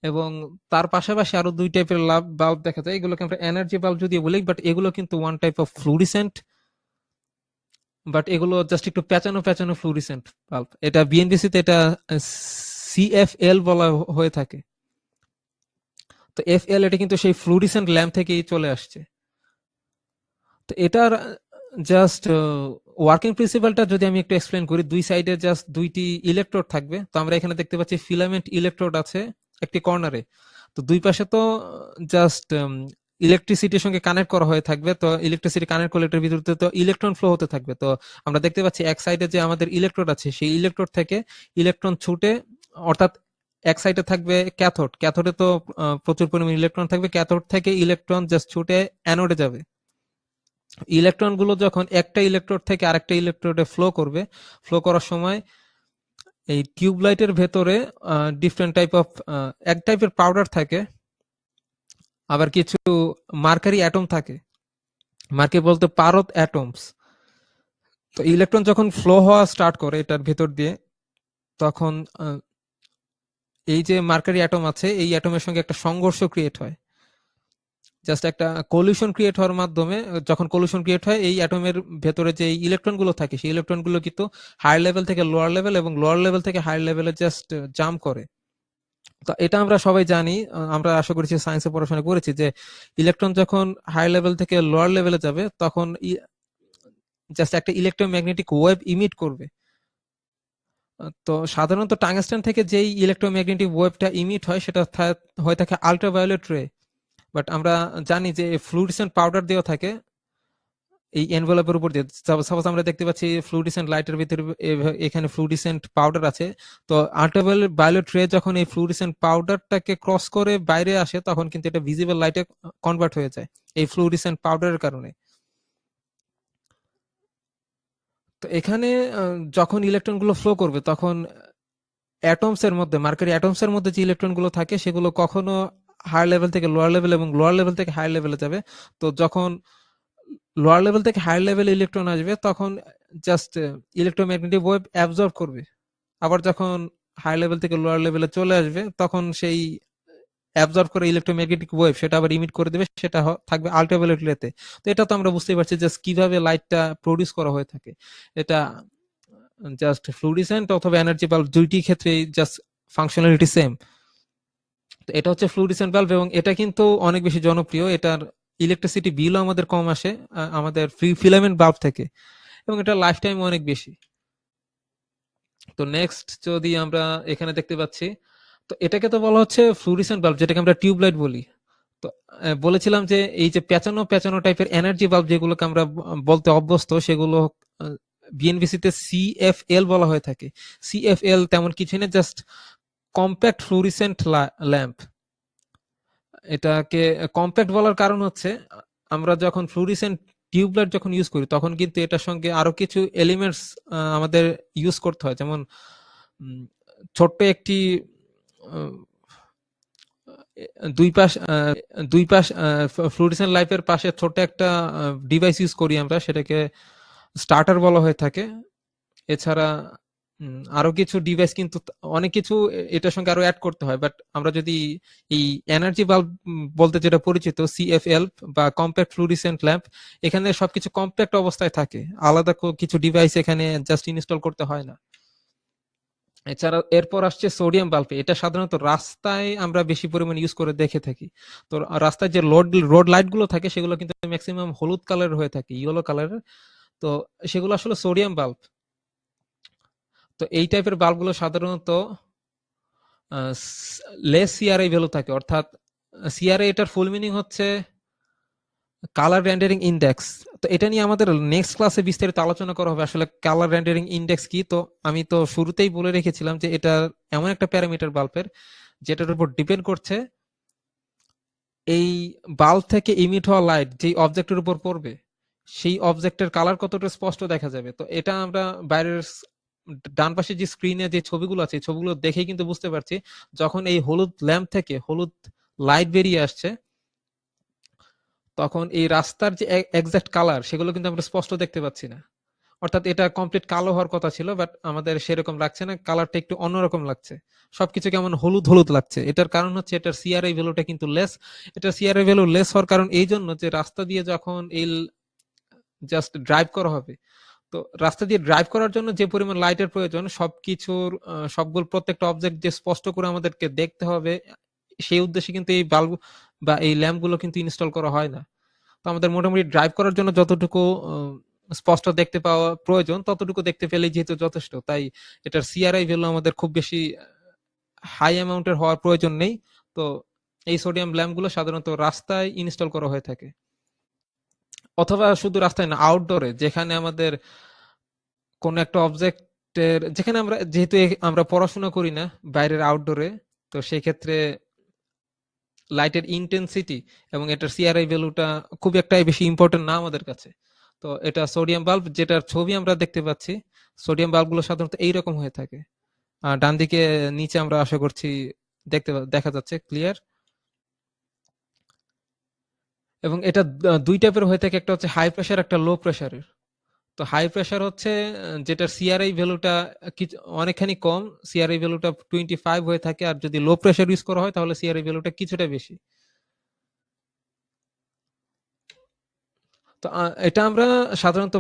এবং তার পাশাপাশি আরো দুই টাইপের বাল্ব দেখা যায়, এগুলোকে আমরা এনার্জি বাল্ব যদিও বলি, বাট এগুলো কিন্তু ওয়ান টাইপ অফ ফ্লুরিসেন্ট। বাট এগুলো জাস্ট একটু পেঁচানো পেঁচানো ফ্লুরিসেন্ট বাল্ব। এটা বিএনবিসি তে এটা সিএফএল বলা হয়ে থাকে। তো এফএল এটা কিন্তু সেই ফ্লুরিসেন্ট ল্যাম্প থেকেই চলে আসছে। তো এটার জাস্ট ওয়ার্কিং প্রিন্সিপালটা যদি আমি একটু এক্সপ্লেন করি, দুই সাইডে জাস্ট দুইটি ইলেকট্রোড থাকবে। তো আমরা এখানে দেখতে পাচ্ছি ফিলামেন্ট ইলেকট্রোড আছে একটি কর্নারে। তো দুই পাশে তো জাস্ট ইলেকট্রিসিটির সঙ্গে কানেক্ট করা হয়ে থাকবে। তো ইলেকট্রিসিটি কানেক্ট করলে এটার ভিতরে তো ইলেকট্রন ফ্লো হতে থাকবে। তো আমরা দেখতে পাচ্ছি এক সাইডে যে আমাদের ইলেকট্রোড আছে, সেই ইলেকট্রোড থেকে ইলেকট্রন ছুটে, অর্থাৎ এক সাইডে থাকবে ক্যাথোড, ক্যাথোডে তো প্রচুর পরিমাণে ইলেকট্রন থাকবে, ক্যাথোড থেকে ইলেকট্রন জাস্ট ছুটে অ্যানোডে যাবে। ইলেকট্রন গুলো যখন একটা ইলেকট্রোড থেকে আরেকটা ইলেকট্রোডে ফ্লো করবে, ফ্লো করার সময় এই টিউবলাইটের ভেতরে ডিফারেন্ট টাইপ অফ এক টাইপের পাউডার থাকে, আবার কিছু মার্কারি অ্যাটম থাকে। মার্কারি বলতে পারদ অ্যাটমস। তো ইলেকট্রন যখন ফ্লো হওয়া স্টার্ট করে এটার ভেতর দিয়ে, তখন এই যে মার্কারি অ্যাটম আছে, এই অ্যাটমের সঙ্গে একটা সংঘর্ষ ক্রিয়েট হয়। জাস্ট একটা কলিউশন ক্রিয়েট হওয়ার মাধ্যমে, যখন কলিউশন ক্রিয়েট হয়, এই অ্যাটমের ভেতরে যে ইলেকট্রন গুলো থাকে সেই ইলেকট্রন গুলো কিন্তু হায়ার লেভেল থেকে লোয়ার লেভেল এবং লোয়ার লেভেল থেকে হায়ার লেভেলে জাস্ট জাম্প করে। তো এটা আমরা সবাই জানি, আমরা আশা করছি সায়েন্সে পড়াশোনা করেছি যে ইলেকট্রন যখন হায়ার লেভেল থেকে লোয়ার লেভেলে যাবে তখন জাস্ট একটা ইলেকট্রোম্যাগনেটিক ওয়েভ ইমিট করবে। তো সাধারণত টাংস্টেন থেকে যেই ইলেকট্রোম্যাগনেটিক ওয়েভটা ইমিট হয় সেটা হয়ে থাকে আল্ট্রাভায়োলেট রে। বাট আমরা জানি যে ফ্লুরিসেন্ট পাউডার দেওয়া থাকে এই এনভেলপের উপর দিয়ে। সাপোজ আমরা দেখতে পাচ্ছি ফ্লুরিসেন্ট লাইটের ভিতরে এখানে ফ্লুরিসেন্ট পাউডার আছে। তো আল্ট্রাভায়োলেট রে যখন এই ফ্লুরিসেন্ট পাউডারটাকে ক্রস করে বাইরে আসে, তখন কিন্তু এটা ভিজিবল লাইটে কনভার্ট হয়ে যায় এই ফ্লুরিসেন্ট পাউডারের কারণে। তো এখানে যখন ইলেকট্রন গুলো ফ্লো করবে, তখন অ্যাটমস এর মধ্যে, মার্কারি অ্যাটমস এর মধ্যে যে ইলেকট্রন গুলো থাকে সেগুলো কখনো হায়ার লেভেল থেকে লোয়ার লেভেল এবং লোয়ার লেভেল থেকে হায়ার লেভেলে যাবে। তো যখন লোয়ার লেভেল থেকে হায়ার লেভেল ইলেকট্রন আসবে, তখন জাস্ট ইলেকট্রোম্যাগনেটিক ওয়েভ অ্যাবজর্ব করবে। আবার যখন হায়ার লেভেল থেকে লোয়ার লেভেলে চলে আসবে, তখন সেই অ্যাবজর্ব করে ইলেকট্রোম্যাগনেটিক ওয়েভ সেটা আবার ইমিট করে দেবে, সেটা থাকবে আল্ট্রাভায়োলেট রেতে। তো এটা তো আমরা বুঝতেই পারছি জাস্ট কিভাবে লাইটটা প্রডিউস করা হয়ে থাকে। এটা জাস্ট ফ্লুরিসেন্ট অথবা এনার্জি বাল্ব দুইটি ক্ষেত্রে জাস্ট ফাংশনালিটি সেম। তো এটা হচ্ছে ফ্লুরিসেন্ট বাল্ব এবং এটা কিন্তু অনেক বেশি জনপ্রিয়। এটার ইলেকট্রিসিটি বিলও আমাদের কম আসে আমাদের ফ্রি ফিলামেন্ট বাল্ব থেকে, এবং এটা লাইফ টাইম অনেক বেশি। তো নেক্সট যদি আমরা এখানে দেখতে পাচ্ছি তো এটাকে তো বলা হচ্ছে ফ্লুরিসেন্ট বাল্ব, যেটাকে আমরা টিউবলাইট বলি। তো বলেছিলাম যে এই যে পেঁচানো পেঁচানো টাইপের এনার্জি বাল্ব যেগুলোকে আমরা বলতে অভ্যস্ত, সেগুলো বিএনবিসি তে সিএফএল বলা হয়ে থাকে। সিএফএল তেমন কিছু না, জাস্ট কম্প্যাক্ট ফ্লুরিসেন্ট ল্যাম্প। এটাকে কম্প্যাক্ট বলার কারণ হচ্ছে আমরা যখন ফ্লুরিসেন্ট টিউবলাইট যখন ইউজ করি তখন কিন্তু এটার সঙ্গে আরো কিছু এলিমেন্টস আমাদের ইউজ করতে হয়, যেমন উম, ছোট্ট একটি আহ, দুই পাশ দুই পাশ ফ্লুরিসেন্ট লাইফের পাশে ছোট একটা ডিভাইস ইউজ করি আমরা, সেটাকে স্টার্টার বলা হয়ে থাকে। এছাড়া আরো কিছু ডিভাইস কিন্তু অনেক কিছু এটার সঙ্গে আরো অ্যাড করতে হয়, বাট আমরা যদি এই এনার্জি বাল্ব বলতে যেটা পরিচিত সিএফএল বা কম্প্যাক্ট ফ্লুরিসেন্ট ল্যাম্প, এখানে সবকিছু কম্প্যাক্ট অবস্থায় থাকে, আলাদা কিছু ডিভাইস এখানে জাস্ট ইনস্টল করতে হয় না। এছাড়া এরপর আসছে সোডিয়াম বাল্ব। এটা সাধারণত রাস্তায় আমরা বেশি পরিমাণ ইউজ করে দেখে থাকি। তো রাস্তায় যে রোড লাইট গুলো থাকে সেগুলো কিন্তু ম্যাক্সিমাম হলুদ কালারের হয়ে থাকে, ইয়েলো কালারের। তো সেগুলো আসলে সোডিয়াম বাল্ব। তো এই টাইপের বাল্বগুলো সাধারণত লেস সিআরআই ভ্যালু থাকে, অর্থাৎ সিআরআই এটার ফুল মিনিং হচ্ছে কালার রেন্ডারিং ইন্ডেক্স। তো এটা নিয়ে আমাদের নেক্সট ক্লাসে বিস্তারিত আলোচনা করা হবে, আসলে কালার রেন্ডারিং ইন্ডেক্স কি। তো আমি তো শুরুতেই বলে রেখেছিলাম যে এটা এমন একটা প্যারামিটার বাল্বের যেটার উপর ডিপেন্ড করছে এই বাল্ব থেকে ইমিট হওয়া লাইট যেই অবজেক্টের উপর পড়বে সেই অবজেক্টের কালার কতটা স্পষ্ট দেখা যাবে। তো এটা আমরা বাইরের ডান পাশে যে স্ক্রিনে যে ছবিগুলো আছে এই ছবিগুলো দেখেই কিন্তু বুঝতে পারছি, যখন এই হলুদ ল্যাম্প থেকে হলুদ লাইট বেরিয়ে আসছে তখন এই রাস্তার যে এক্সাক্ট কালার সেগুলো কিন্তু আমরা স্পষ্ট দেখতে পাচ্ছি না। অর্থাৎ এটা কমপ্লিট কালো হওয়ার কথা ছিল, বাট আমাদের সেরকম লাগছে না, কালারটা একটু অন্যরকম লাগছে, সবকিছু কেমন হলুদ হলুদ লাগছে। এটার কারণ হচ্ছে এটার সিআরআই ভ্যালুটা কিন্তু লেস। এটা সিআরআই ভ্যালু লেস হওয়ার কারণ এই জন্য যে রাস্তা দিয়ে যখন এই জাস্ট ড্রাইভ করা হবে, তো রাস্তা দিয়ে ড্রাইভ করার জন্য যে পরিমাণ লাইটের প্রয়োজন সবকিছুর সবগুলো প্রত্যেকটা অবজেক্ট যে স্পষ্ট করে আমাদেরকে দেখতে হবে সেই উদ্দেশ্যে কিন্তু এই বাল্ব বা এই ল্যাম্প গুলো কিন্তু ইনস্টল করা হয় না। তো আমাদের মোটামুটি ড্রাইভ করার জন্য যতটুকু স্পষ্ট দেখতে পাওয়া প্রয়োজন ততটুকু দেখতে পেলেই যেহেতু যথেষ্ট, তাই এটার সিআরআই ভ্যালু আমাদের খুব বেশি হাই অ্যামাউন্টের হওয়ার প্রয়োজন নেই। তো এই সোডিয়াম ল্যাম্প গুলো সাধারণত রাস্তায় ইনস্টল করা হয়ে থাকে, অথবা শুধু রাস্তায় না, আউটডোরে, যেখানে আমাদের কোন একটা অবজেক্টের, যেখানে আমরা যেহেতু আমরা পড়াশোনা করি না বাইরের আউটডোরে, তো সেই ক্ষেত্রে লাইটের ইন্টেন্সিটি এবং এটার সিআরআই ভ্যালুটা খুব একটা বেশি ইম্পর্টেন্ট না আমাদের কাছে। তো এটা সোডিয়াম বাল্ব যেটার ছবি আমরা দেখতে পাচ্ছি, সোডিয়াম বাল্বগুলো সাধারণত এইরকম হয়ে থাকে। ডান দিকে নিচে আমরা আশা করছি দেখা যাচ্ছে ক্লিয়ার। এবং এটা দুই টাইপের হয়ে থাকে, একটা হচ্ছে হাই প্রেসার, একটা লো প্রেসারের। তো হাই প্রেসার হচ্ছে যেটার সিআরআই ভ্যালুটা অনেকখানি কম, সিআরআই ভ্যালুটা 25 হয়ে থাকে, আর যদি লো প্রেসার ইউজ করা হয় তাহলে সিআরআই ভ্যালুটা কিছুটা বেশি। তো এটা আমরা সাধারণত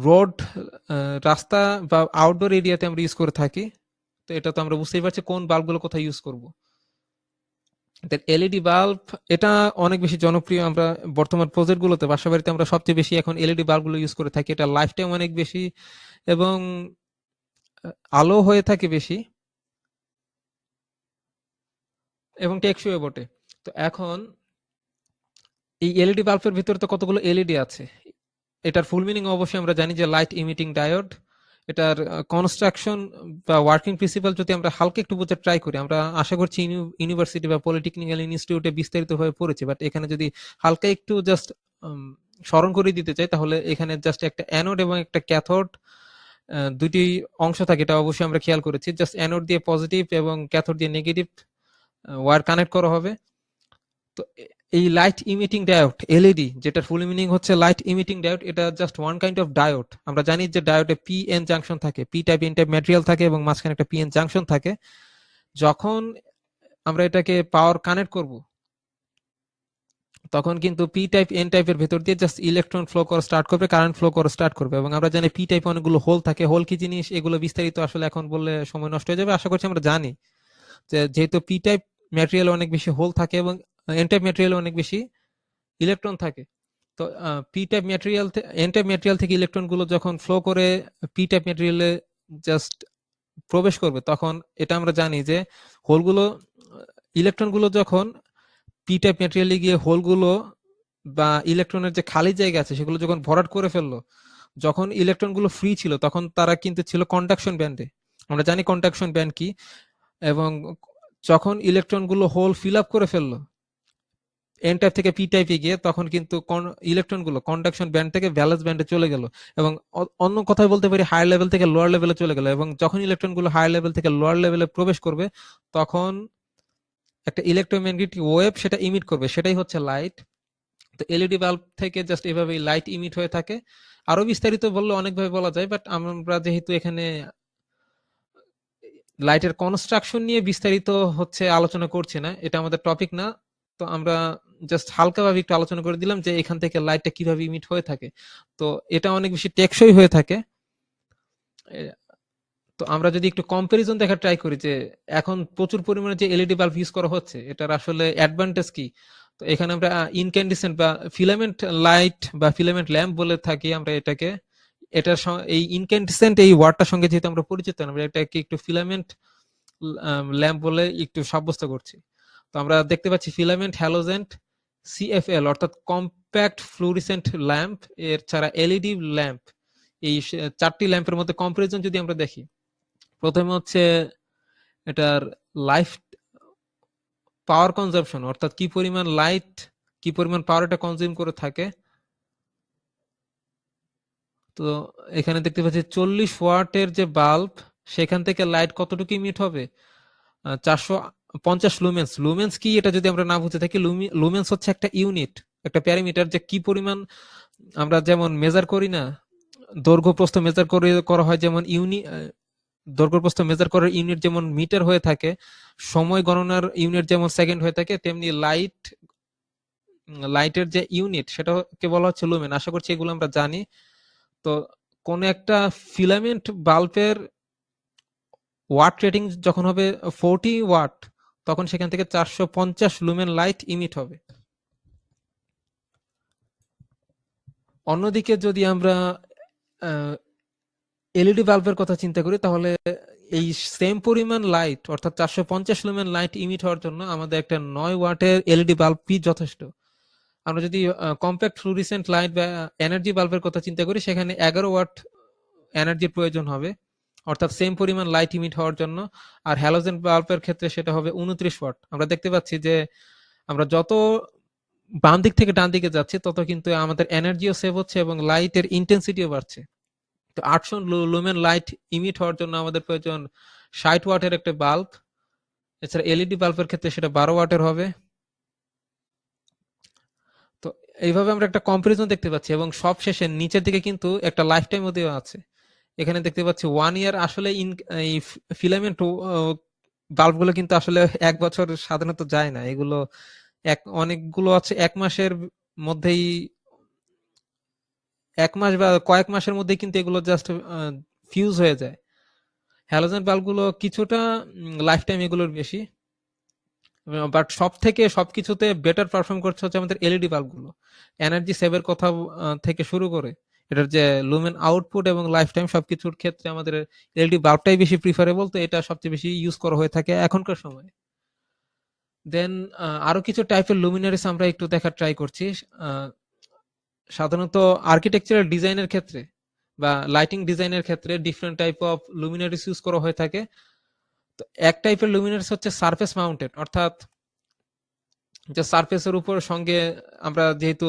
রোড, রাস্তা বা আউটডোর এরিয়াতে আমরা ইউজ করে থাকি। তো এটা তো আমরা বুঝতেই পারছি কোন বাল্বগুলো কোথায় ইউজ করব। এলইডি বাল্ব এটা অনেক বেশি জনপ্রিয়। আমরা বর্তমান প্রজেক্ট গুলোতে বাসা বাড়িতে আমরা সবচেয়ে বেশি এখন এলইডি বাল্বগুলো ইউজ করে থাকি। এটা লাইফ টাইম অনেক বেশি এবং আলো হয়ে থাকে বেশি এবং টেকসইও বটে। তো এখন এই এলইডি বাল্বের ভিতরে তো কতগুলো এলইডি আছে। এটার ফুল মিনিং অবশ্যই আমরা জানি যে লাইট ইমিটিং ডায়োড। এটার কনস্ট্রাকশন বা ওয়ার্কিং প্রিন্সিপাল যদি আমরা হালকা একটু বোঝার ট্রাই করি, আমরা আশা করছি ইউনিভার্সিটি বা পলিটেকনিক্যাল ইনস্টিটিউটে বিস্তারিত ভাবে পড়েছি, বাট এখানে যদি হালকা একটু জাস্ট স্মরণ করে দিতে চাই তাহলে এখানে জাস্ট একটা অ্যানোড এবং একটা ক্যাথোড, দুইটি অংশ থাকে, এটা অবশ্যই আমরা খেয়াল করেছি। জাস্ট অ্যানোড দিয়ে পজিটিভ এবং ক্যাথোড দিয়ে নেগেটিভ ওয়্যার কানেক্ট করা হবে। তো এই লাইট ইমিটিং ডায়োড এলইডি, যেটার ফুল মিনিং হচ্ছে লাইট ইমিটিং ডায়োড, এটা just one kind of diode. আমরা জানি যে ডায়োডে পি এন জাংশন থাকে, P type N type material থাকে এবং মাঝখানে একটা পি এন জাংশন থাকে। যখন আমরা এটাকে পাওয়ার কানেক্ট করব তখন কিন্তু পি টাইপ এন টাইপের ভেতর দিয়ে জাস্ট ইলেকট্রন ফ্লো করা স্টার্ট করবে, কারেন্ট ফ্লো করা স্টার্ট করবে। এবং আমরা জানি পি টাইপ অনেকগুলো হোল থাকে। হোল কি জিনিস এগুলো বিস্তারিত আসলে এখন বললে সময় নষ্ট হয়ে যাবে, আশা করছি আমরা জানি যে যেহেতু পি টাইপ ম্যাটেরিয়াল অনেক বেশি হোল থাকে এবং এন টাইপ ম্যাটেরিয়াল অনেক বেশি ইলেকট্রন থাকে। তো P type material N type material থেকে ইলেকট্রন গুলো যখন ফ্লো করে পি টাইপ ম্যাটেরিয়ালে জাস্ট প্রবেশ করবে তখন এটা আমরা জানি যে হোলগুলো ইলেকট্রনগুলো যখন পি টাইপ ম্যাটেরিয়ালে গিয়ে হোলগুলো বা ইলেকট্রনের যে খালি জায়গা আছে সেগুলো যখন ভরাট করে ফেললো, যখন ইলেকট্রনগুলো ফ্রি ছিল তখন তারা কিন্তু ছিল কন্ডাকশন ব্যান্ডে। আমরা জানি কন্ডাকশন ব্যান্ড কি। এবং যখন ইলেকট্রনগুলো হোল ফিল আপ করে ফেললো এন টাইপ থেকে পি টাইপে গিয়ে, তখন কিন্তু ইলেকট্রনগুলো কন্ডাকশন ব্যান্ড থেকে ভ্যালেন্স ব্যান্ডে চলে গেল এবং অন্য কথায় বলতে পারি হায়ার লেভেল থেকে লোয়ার লেভেলে চলে গেল। এবং যখন ইলেকট্রনগুলো হায়ার লেভেল থেকে লোয়ার লেভেলে প্রবেশ করবে তখন একটা ইলেকট্রোম্যাগনেটিক ওয়েভ সেটা ইমিট করবে, সেটাই হচ্ছে লাইট। তো এলইডি বাল্ব থেকে জাস্ট এভাবে লাইট ইমিট হয়ে থাকে। আরো বিস্তারিত বললে অনেকভাবে বলা যায়, বাট আমরা যেহেতু এখানে লাইটের কনস্ট্রাকশন নিয়ে বিস্তারিত হচ্ছে আলোচনা করছি না, এটা আমাদের টপিক না, তো আমরা জাস্ট হালকাভাবে একটু আলোচনা করে দিলাম যে এখান থেকে লাইটটা কিভাবে ইমিট হয়ে থাকে। তো এটা অনেক বেশি টেকসই হয়ে থাকে। তো আমরা যদি একটু কম্পারিজন দেখার ট্রাই করি যে এখন প্রচুর পরিমাণে যে এলইডি বাল্ব ইউজ করা হচ্ছে এটার আসলে অ্যাডভান্টেজ কি। তো এখানে আমরা ইনক্যান্ডিসেন্ট বা ফিলামেন্ট লাইট বা ফিলামেন্ট ল্যাম্প বলে থাকি আমরা এটাকে। এটার এই ইনক্যান্ডিসেন্ট এই ওয়ার্ডটার সঙ্গে যেহেতু আমরা পরিচিত না, আমরা এটাকে একটু ফিলামেন্ট ল্যাম্প বলে একটু সাব্যস্ত করছি। তো আমরা দেখতে পাচ্ছি ফিলামেন্ট হ্যালোজেন্ট সিএফএল অর্থাৎ কম্প্যাক্ট ফ্লুorescent ল্যাম্প, এর ছাড়া এলইডি ল্যাম্প। এই চারটি ল্যাম্পের মধ্যে কম্পারিজন যদি আমরা দেখি, প্রথমে হচ্ছে এটার লাইফ পাওয়ার কনজাম্পশন অর্থাৎ কি পরিমাণ লাইট কি পরিমাণ পাওয়ার এটা কনজিউম করে থাকে। তো এখানে দেখতে পাচ্ছি 40 ওয়াটের যে বাল্ব সেখান থেকে লাইট কতটুকু ইমিট হবে, 450 লুমেন্স। লুমেন্স কি এটা যদি আমরা না বুঝে থাকি, লুমেন্স হচ্ছে একটা ইউনিট, একটা প্যারামিটার, যে কি পরিমাণ আমরা যেমন মেজার করি না, দৈর্ঘ্য প্রস্থ মেজার করা হয় যেমন দৈর্ঘ্য প্রস্থ মেজার করার ইউনিট যেমন মিটার হয়ে থাকে, সময় গণনার ইউনিট যেমন সেকেন্ড হয়ে থাকে, তেমনি লাইটের যে ইউনিট সেটাকে বলা হচ্ছে লুমেন। আশা করছি এগুলো আমরা জানি। তো কোন একটা ফিলামেন্ট বাল্বের ওয়াট রেটিং যখন হবে 40 ওয়াট, তখন সেখান থেকে 450 লুমেন লাইট ইমিট হবে। অন্যদিকে যদি আমরা এলইডি বাল্বের কথা চিন্তা করি তাহলে এই সেম পরিমাণ লাইট অর্থাৎ 450 লুমেন লাইট ইমিট হওয়ার জন্য আমাদের একটা 9 ওয়াটের এলইডি বাল্বই যথেষ্ট। আমরা যদি কম্প্যাক্ট ফ্লুorescent লাইট বা এনার্জি বাল্বের কথা চিন্তা করি সেখানে 11 ওয়াট এনার্জির প্রয়োজন হবে অর্থাৎ সেম পরিমাণ লাইট ইমিট হওয়ার জন্য। আর হ্যালোজেন বাল্বের ক্ষেত্রে সেটা হবে 29 ওয়াট। আমরা দেখতে পাচ্ছি যে আমরা যত বাম দিক থেকে ডান দিকে যাচ্ছি তত কিন্তু আমাদের এনার্জিও সেভ হচ্ছে এবং লাইটের ইন্টেন্সিটিও বাড়ছে। তো 800 লুমেন লাইট ইমিট হওয়ার জন্য আমাদের প্রয়োজন 60 ওয়াটের একটা বাল্ব। এছাড়া এলইডি বাল্বের ক্ষেত্রে সেটা 12 ওয়াটের হবে। তো এইভাবে আমরা একটা কম্পারিজন দেখতে পাচ্ছি এবং সব শেষে নিচের দিকে কিন্তু একটা লাইফ টাইম দেওয়া আছে। এখানে দেখতে পাচ্ছি 1 ইয়ার। আসলে এই ফিলামেন্ট বাল্বগুলো কিন্তু আসলে 1 বছর সাধারণত যায় না, এগুলো অনেকগুলো আছে 1 মাসের মধ্যেই, 1 মাস বা কয়েক মাসের মধ্যে কিন্তু এগুলো জাস্ট ফিউজ হয়ে যায়। হ্যালোজেন বাল্বগুলো কিছুটা লাইফ টাইম এগুলোর বেশি, বাট সব থেকে সবকিছুতে বেটার পারফর্ম করছে হচ্ছে আমাদের এলইডি বাল্বগুলো। এনার্জি সেভের কথা থেকে শুরু করে এটার যে লুমেন আউটপুট এবং লাইফ টাইম সবকিছুর ক্ষেত্রে আমাদের এলইডি বাল্বটাই বেশি প্রিফারেবল। তো এটা সবচেয়ে বেশি ইউজ করা হয়ে থাকে এখনকার সময়ে। দেন আরো কিছু টাইপের লুমিনারিস আমরা একটু দেখার ট্রাই করছি। সাধারণত আর্কিটেকচারাল ডিজাইনের ক্ষেত্রে বা লাইটিং ডিজাইনের ক্ষেত্রে ডিফারেন্ট টাইপ অফ লুমিনারিস ইউজ করা হয়ে থাকে। তো এক টাইপের লুমিনারিস হচ্ছে সারফেস মাউন্টেড, অর্থাৎ যে সারফেসের উপর সঙ্গে আমরা যেহেতু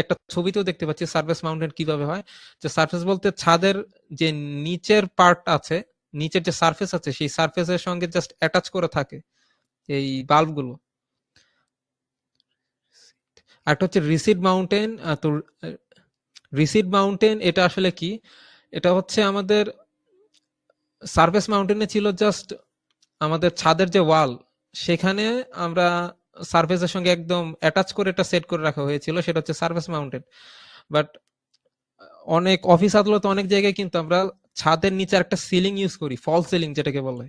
একটা ছবিতেও দেখতে পাচ্ছি সারফেস মাউন্টেন কিভাবে হয়, যে সারফেস বলতে ছাদের যে নিচের পার্ট আছে, নিচের যে সারফেস আছে সেই সারফেসের সঙ্গে জাস্ট অ্যাটাচ করে থাকে এই বাল্বগুলো। একটা হচ্ছে রিসিড মাউন্টেন। তো রিসিড মাউন্টেন এটা আসলে কি, এটা হচ্ছে আমাদের সারফেস মাউন্টেনে ছিল জাস্ট আমাদের ছাদের যে ওয়াল সেখানে আমরা সারফেসের সঙ্গে একদম অ্যাটাচ করে এটা সেট করে রাখা হয়েছিল, সেটা হচ্ছে সারফেস মাউন্টেড। বাট অনেক অফিস আদালত অনেক জায়গায় কিন্তু আমরা ছাদের নিচে একটা সিলিং ইউজ করি, ফল সিলিং যেটাকে বলে।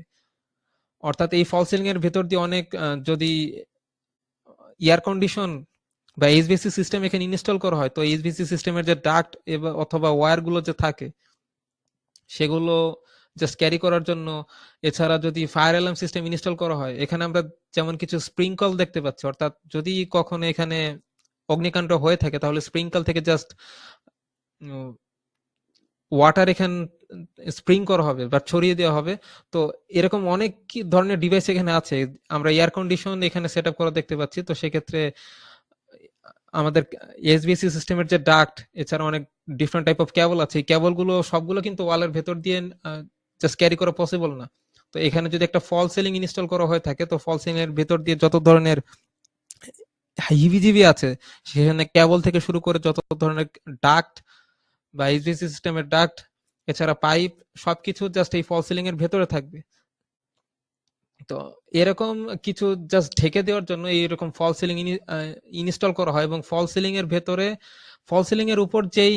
অর্থাৎ এই ফল সিলিং এর ভেতর দিয়ে অনেক যদি এয়ার কন্ডিশন বা এইচভিসি সিস্টেম এখানে ইনস্টল করা হয়, তো এইচভিসি সিস্টেমের যে ডাক্ট অথবা ওয়্যার গুলো যে থাকে সেগুলো জাস্ট ক্যারি করার জন্য। এছাড়া যদি ফায়ার অ্যালার্ম সিস্টেম ইনস্টল করা হয়, এখানে আমরা যেমন কিছু স্প্রিংকল দেখতে পাচ্ছি, অর্থাৎ যদি কখনো এখানে অগ্নিকাণ্ড হয়ে থাকে তাহলে স্প্রিংকল থেকে জাস্ট ওয়াটার এখান স্প্রিং করা হবে বা ছড়িয়ে দেওয়া হবে। তো এরকম অনেক ধরনের ডিভাইস এখানে আছে। আমরা এয়ার কন্ডিশন এখানে সেট আপ করা দেখতে পাচ্ছি। তো সেক্ষেত্রে আমাদের এসবিএসি সিস্টেমের যে ডাক্ট, এছাড়া অনেক ডিফারেন্ট টাইপ অফ কেবল আছে, এই কেবলগুলো সবগুলো কিন্তু ওয়ালের ভেতর দিয়ে জাস্ট ক্যারি করা পসিবল না। তো এখানে যদি একটা ফল সিলিং ইনস্টল করা হয়ে থাকে, তো ফল সিলিং এর ভেতর দিয়ে যত ধরনের হিবিজিবি আছে, সেখানে কেবল থেকে শুরু করে যত ধরনের ডাক্ট বা এইচভিএসি সিস্টেমের ডাক্ট, এছাড়া পাইপ, সবকিছু জাস্ট এই ফল সিলিং এর ভেতরে থাকবে। তো এরকম কিছু জাস্ট ঢেকে দেওয়ার জন্য এইরকম ফল সিলিং ইনস্টল করা হয়, এবং ফল সিলিং এর ভেতরে ফল সিলিং এর উপর যেই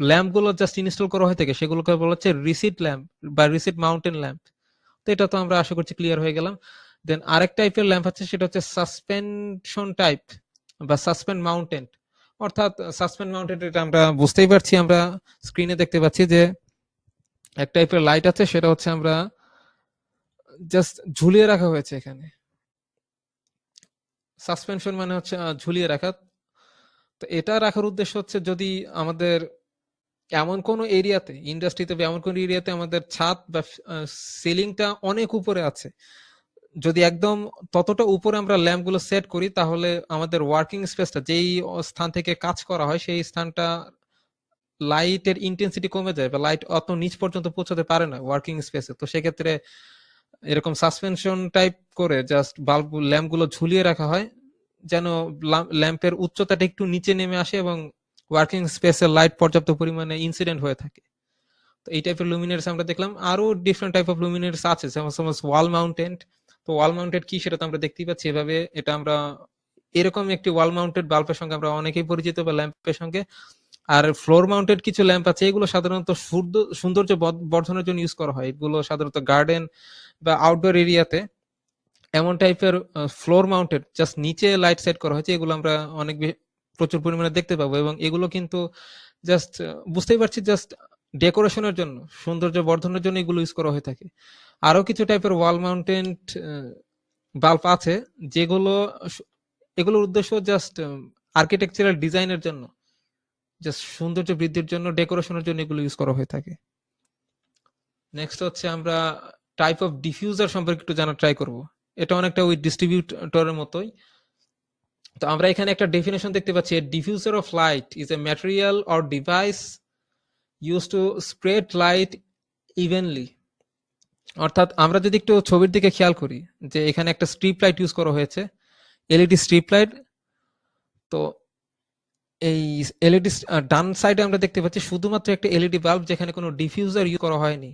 ল্যাম্প গুলো জাস্ট ইনস্টল করা হয়ে থাকে সেগুলোকে বলা হচ্ছে রিসিট ল্যাম্প বা রিসিট মাউন্টেন ল্যাম্প। তো এটা তো আমরা আশা করছি ক্লিয়ার হয়ে গেলাম। দেন আরেক টাইপের ল্যাম্প আছে, সেটা হচ্ছে সাসপেনশন টাইপ বা সাসপেন্ড মাউন্টেন। অর্থাৎ সাসপেন্ড মাউন্টেন, এটা আমরা বুঝতেই পারছি, আমরা স্ক্রিনে দেখতে পাচ্ছি যে এক টাইপের লাইট আছে, সেটা হচ্ছে আমরা জাস্ট ঝুলিয়ে রাখা হয়েছে এখানে। সাসপেনশন মানে হচ্ছে ঝুলিয়ে রাখা। তো এটা রাখার উদ্দেশ্য হচ্ছে যদি আমাদের এমন কোন এরিয়াতে, ইন্ডাস্ট্রিতে বা এমন কোন এরিয়াতে আমাদের ছাদ বা সিলিংটা অনেক উপরে আছে, যদি একদম ততটা উপরে আমরা ল্যাম্প গুলো সেট করি, তাহলে আমাদের ওয়ার্কিং স্পেসটা যেই স্থান থেকে কাজ করা হয় সেই স্থানটা লাইটের ইন্টেন্সিটি কমে যায় বা লাইট অত নিচ পর্যন্ত পৌঁছাতে পারে না ওয়ার্কিং স্পেসে। তো সেক্ষেত্রে এরকম সাসপেনশন টাইপ করে জাস্ট বাল্ব ল্যাম্প গুলো ঝুলিয়ে রাখা হয়, যেন ল্যাম্পের উচ্চতাটা একটু নিচে নেমে আসে এবং ওয়ার্কিং স্পেসে লাইট পর্যাপ্ত পরিমাণে ইনসিডেন্ট হয়ে থাকে। তো এই টাইপের লুমিনারিস আমরা দেখলাম। আরো ডিফারেন্ট টাইপ অফ লুমিনারিস আছে, যেমন ওয়াল মাউন্টেড। তো ওয়াল মাউন্টেড কি সেটা তো আমরা দেখতেই পাচ্ছি এভাবে। এটা আমরা এরকম একটি ওয়াল মাউন্টেড বাল্বের সঙ্গে আমরা অনেকেই পরিচিত বা ল্যাম্পের সঙ্গে। আর ফ্লোর মাউন্টেড কিছু ল্যাম্প আছে, এগুলো সাধারণত সৌন্দর্য বর্ধনের জন্য ইউজ করা হয়। এগুলো সাধারণত গার্ডেন বা আউটডোর এরিয়াতে এমন টাইপের ফ্লোর মাউন্টেড জাস্ট নিচে লাইট সেট করা হয়েছে, এগুলো আমরা অনেক প্রচুর পরিমাণে দেখতে পাবো। এবং এগুলো কিন্তু জাস্ট বুঝতেই পারছি জাস্ট ডেকোরেশনের জন্য, সৌন্দর্য বর্ধনের জন্য এগুলো ইউজ করা হয়ে থাকে। আরো কিছু টাইপের ওয়াল মাউন্টেড বাল্ব আছে, যেগুলো এগুলোর উদ্দেশ্য জাস্ট আর্কিটেকচারাল ডিজাইনের জন্য, জাস্ট সৌন্দর্য বৃদ্ধির জন্য, ডেকোরেশনের জন্য এগুলো ইউজ করা হয়ে থাকে। নেক্সট হচ্ছে আমরা টাইপ অফ ডিফিউজার সম্পর্কে একটু জানার ট্রাই করব। এটা অনেকটা ওই ডিস্ট্রিবিউটরের মতোই। তো আমরা এখানে একটা ডেফিনেশন দেখতে পাচ্ছি, diffuser of light is a material or device use to spread light evenly. অর্থাৎ আমরা যদি একটু ছবির দিকে খেয়াল করি, যে এখানে একটা স্ট্রিপ লাইট ইউজ করা হয়েছে, এলইডি স্ট্রিপ লাইট। তো এই এলইডি ডান সাইডে আমরা দেখতে পাচ্ছি শুধুমাত্র একটা এলইডি বাল্ব, যেখানে কোনো ডিফিউজার ইউজ করা হয়নি।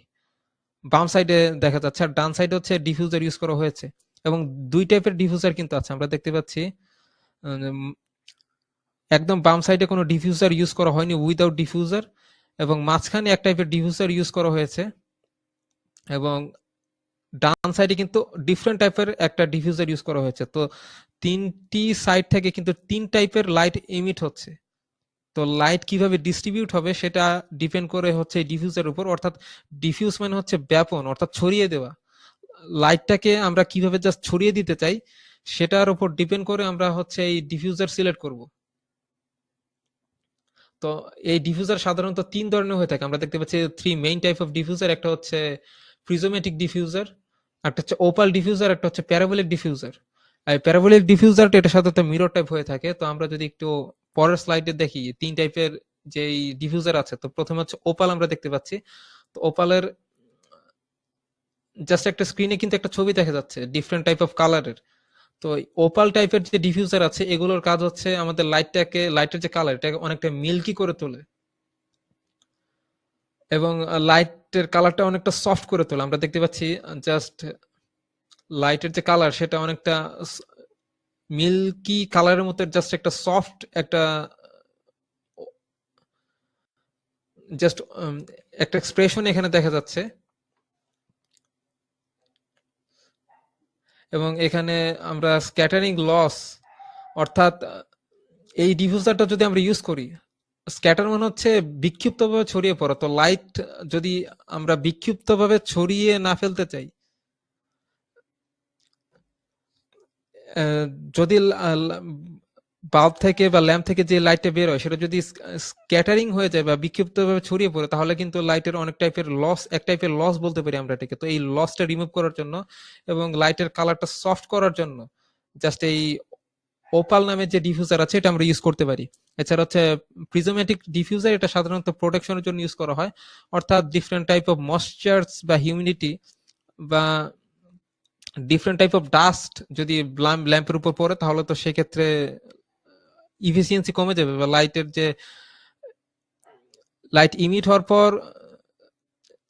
বাম সাইডে দেখা যাচ্ছে, আর ডান সাইডে হচ্ছে ডিফিউজার ইউজ করা হয়েছে। এবং দুই টাইপের ডিফিউজার কিন্তু আছে, আমরা দেখতে পাচ্ছি একদম বাম সাইডে কোনো ডিফিউজার ইউজ করা হয়নি, উইদাউট ডিফিউজার, এবং মাঝখানে এক টাইপের ডিফিউজার ইউজ করা হয়েছে। এবং ডান সাইডে কিন্তু ডিফারেন্ট টাইপের একটা ডিফিউজার ইউজ করা হয়েছে। তো তিনটি সাইড থেকে কিন্তু তিন টাইপের লাইট এমিট হচ্ছে। তো লাইট কিভাবে ডিস্ট্রিবিউট হবে সেটা ডিপেন্ড করে হচ্ছে ডিফিউজার উপর। অর্থাৎ ডিফিউজ মানে হচ্ছে ব্যাপন, অর্থাৎ ছড়িয়ে দেওয়া। লাইটটাকে আমরা কিভাবে জাস্ট ছড়িয়ে দিতে চাই সেটার উপর ডিপেন্ড করে আমরা হচ্ছে এই ডিফিউজার সিলেক্ট করব। তো এই ডিফিউজার সাধারণত তিন ধরনের হয়ে থাকে, আমরা দেখতে পাচ্ছি three main type of diffuser. একটা হচ্ছে প্রিজমেটিক ডিফিউজার, একটা হচ্ছে ওপাল ডিফিউজার, একটা হচ্ছে প্যারাবোলিক ডিফিউজার। আর প্যারাবোলিক ডিফিউজারটা এটা সাধারণত মিরর টাইপ হয়ে থাকে। তো আমরা যদি একটু পরের স্লাইডে দেখি তিন টাইপের যে ডিফিউজার আছে, তো প্রথমে হচ্ছে ওপাল আমরা দেখতে পাচ্ছি। তো ওপালের জাস্ট একটা স্ক্রিনে কিন্তু একটা ছবি দেখা যাচ্ছে ডিফারেন্ট টাইপ অফ কালারের। তো ওপাল টাইপের যে ডিফিউজার আছে, এগুলোর কাজ হচ্ছে আমাদের লাইটের যে কালার, এটাকে অনেকটা মিল্কি করে তোলে, এবং লাইটের কালারটা অনেকটা সফট করে তোলে। আমরা দেখতে পাচ্ছি জাস্ট লাইটের যে কালার সেটা অনেকটা মিল্কি কালারের মতো, জাস্ট একটা সফট একটা জাস্ট একটা এক্সপ্রেশন এখানে দেখা যাচ্ছে। এবং এখানে আমরা স্ক্যাটারিং লস, অর্থাৎ এই ডিফিউজারটা যদি আমরা ইউজ করি, স্ক্যাটার মানে হচ্ছে বিক্ষিপ্তভাবে ছড়িয়ে পড়া। তো লাইট যদি আমরা বিক্ষিপ্তভাবে ছড়িয়ে না ফেলতে চাই, আহ, যদি বাল্ব থেকে বা ল্যাম্প থেকে যে লাইটটা বের হয় সেটা যদি স্ক্যাটারিং হয়ে যায় বা বিক্ষিপ্তভাবে ছড়িয়ে পড়ে, তাহলে কিন্তু লাইটের অনেক টাইপের লস, এক টাইপের লস বলতে পারি আমরা এটাকে। তো এই লসটা রিমুভ করার জন্য এবং লাইটের কালারটা সফট করার জন্য জাস্ট এই ওপাল নামের যে ডিফিউজার আছে এটা আমরা ইউজ করতে পারি। এছাড়া হচ্ছে প্রিজমেটিক ডিফিউজার, এটা সাধারণত প্রোটেকশনের জন্য ইউজ করা হয়। অর্থাৎ ডিফারেন্ট টাইপ অফ ময়েশ্চারস বা হিউমিডিটি বা ডিফারেন্ট টাইপ অফ ডাস্ট যদি ল্যাম্পের উপর পড়ে, তাহলে তো সেক্ষেত্রে ইফিসিয়েন্সি কমে যাবে বা লাইটের যে লাইট ইমিট হওয়ার পর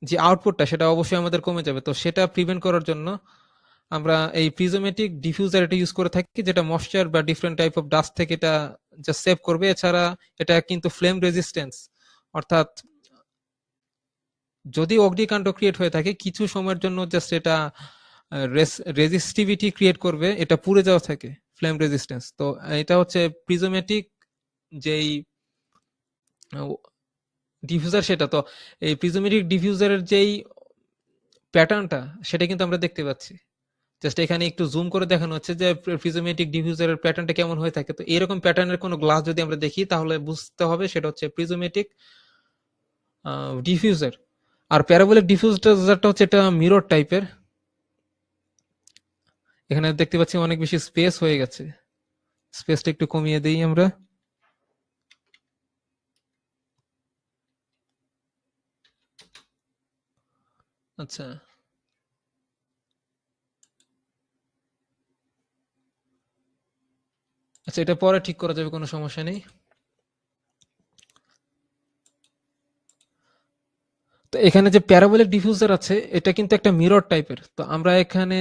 যে আউটপুটটা সেটা অবশ্যই আমাদের কমে যাবে। তো সেটা প্রিভেন্ট করার জন্য আমরা এই প্রিজমেটিক ডিফিউজার এটা ইউজ করে থাকি, যেটা ময়েশ্চার বা ডিফারেন্ট টাইপ অফ ডাস্ট থেকে এটা জাস্ট সেভ করবে। এছাড়া এটা কিন্তু ফ্লেম রেজিস্ট্যান্স, অর্থাৎ যদি অগ্নিকাণ্ড ক্রিয়েট হয়ে থাকে কিছু সময়ের জন্য জাস্ট এটা রেজিস্টিভিটি ক্রিয়েট করবে, এটা পুড়ে যাওয়া থাকে, ফ্লেম রেজিস্ট্যান্স। তো এটা হচ্ছে প্রিজমেটিক যেই ডিফিউজার সেটা। তো এই প্রিজমেটিক ডিফিউজারের যেই প্যাটার্নটা সেটা কিন্তু আমরা দেখতে পাচ্ছি। জাস্ট এখানে একটু জুম করে দেখানো হচ্ছে যে প্রিজমেটিক ডিফিউজারের প্যাটার্নটা কেমন হয়ে থাকে। তো এরকম প্যাটার্নের কোনো গ্লাস যদি আমরা দেখি তাহলে বুঝতে হবে সেটা হচ্ছে প্রিজমেটিক ডিফিউজার। আর প্যারাবোলিক ডিফিউজারটা হচ্ছে এটা মিরর টাইপের। এখানে দেখতে পাচ্ছি অনেক বেশি স্পেস হয়ে গেছে, স্পেসটা একটু কমিয়ে দিই আমরা। আচ্ছা আচ্ছা, এটা পরে ঠিক করা যাবে, কোনো সমস্যা নেই। তো এখানে যে প্যারাবোলিক ডিফিউজার আছে এটা কিন্তু একটা মিরর টাইপের। তো আমরা এখানে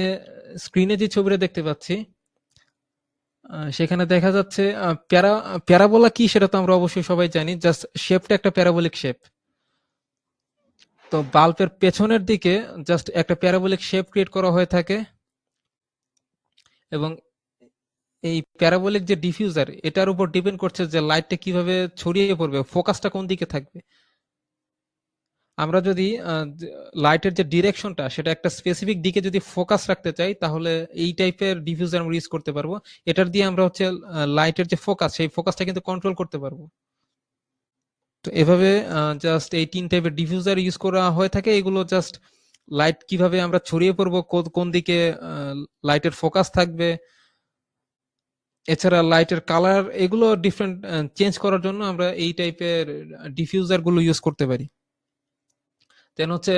স্ক্রিনে যে ছবিটা দেখতে পাচ্ছি সেখানে দেখা যাচ্ছে প্যারাবোলা কি সেটা তো আমরা অবশ্যই সবাই জানি, জাস্ট শেপটা একটা প্যারাবোলিক শেপ। তো বাল্বের পেছনের দিকে জাস্ট একটা প্যারাবোলিক শেপ ক্রিয়েট করা হয়ে থাকে এবং এই প্যারাবোলিক যে ডিফিউজার এটার উপর ডিপেন্ড করছে যে লাইটটা কিভাবে ছড়িয়ে পড়বে, ফোকাসটা কোন দিকে থাকবে। আমরা যদি লাইটের যে ডিরেকশনটা সেটা একটা স্পেসিফিক দিকে যদি ফোকাস রাখতে চাই, তাহলে এই টাইপের ডিফিউজার আমরা ইউজ করতে পারবো। এটার দিয়ে আমরা হচ্ছে লাইটের যে ফোকাস সেই ফোকাসটা কিন্তু কন্ট্রোল করতে পারবো। তো এভাবে জাস্ট এই তিন টাইপের ডিফিউজার ইউজ করা হয়ে থাকে। এগুলো জাস্ট লাইট কিভাবে আমরা ছড়িয়ে পড়বো, কোন দিকে লাইটের ফোকাস থাকবে, এছাড়া লাইটের কালার, এগুলো ডিফারেন্ট চেঞ্জ করার জন্য আমরা এই টাইপের ডিফিউজার গুলো ইউজ করতে পারি। দেন হচ্ছে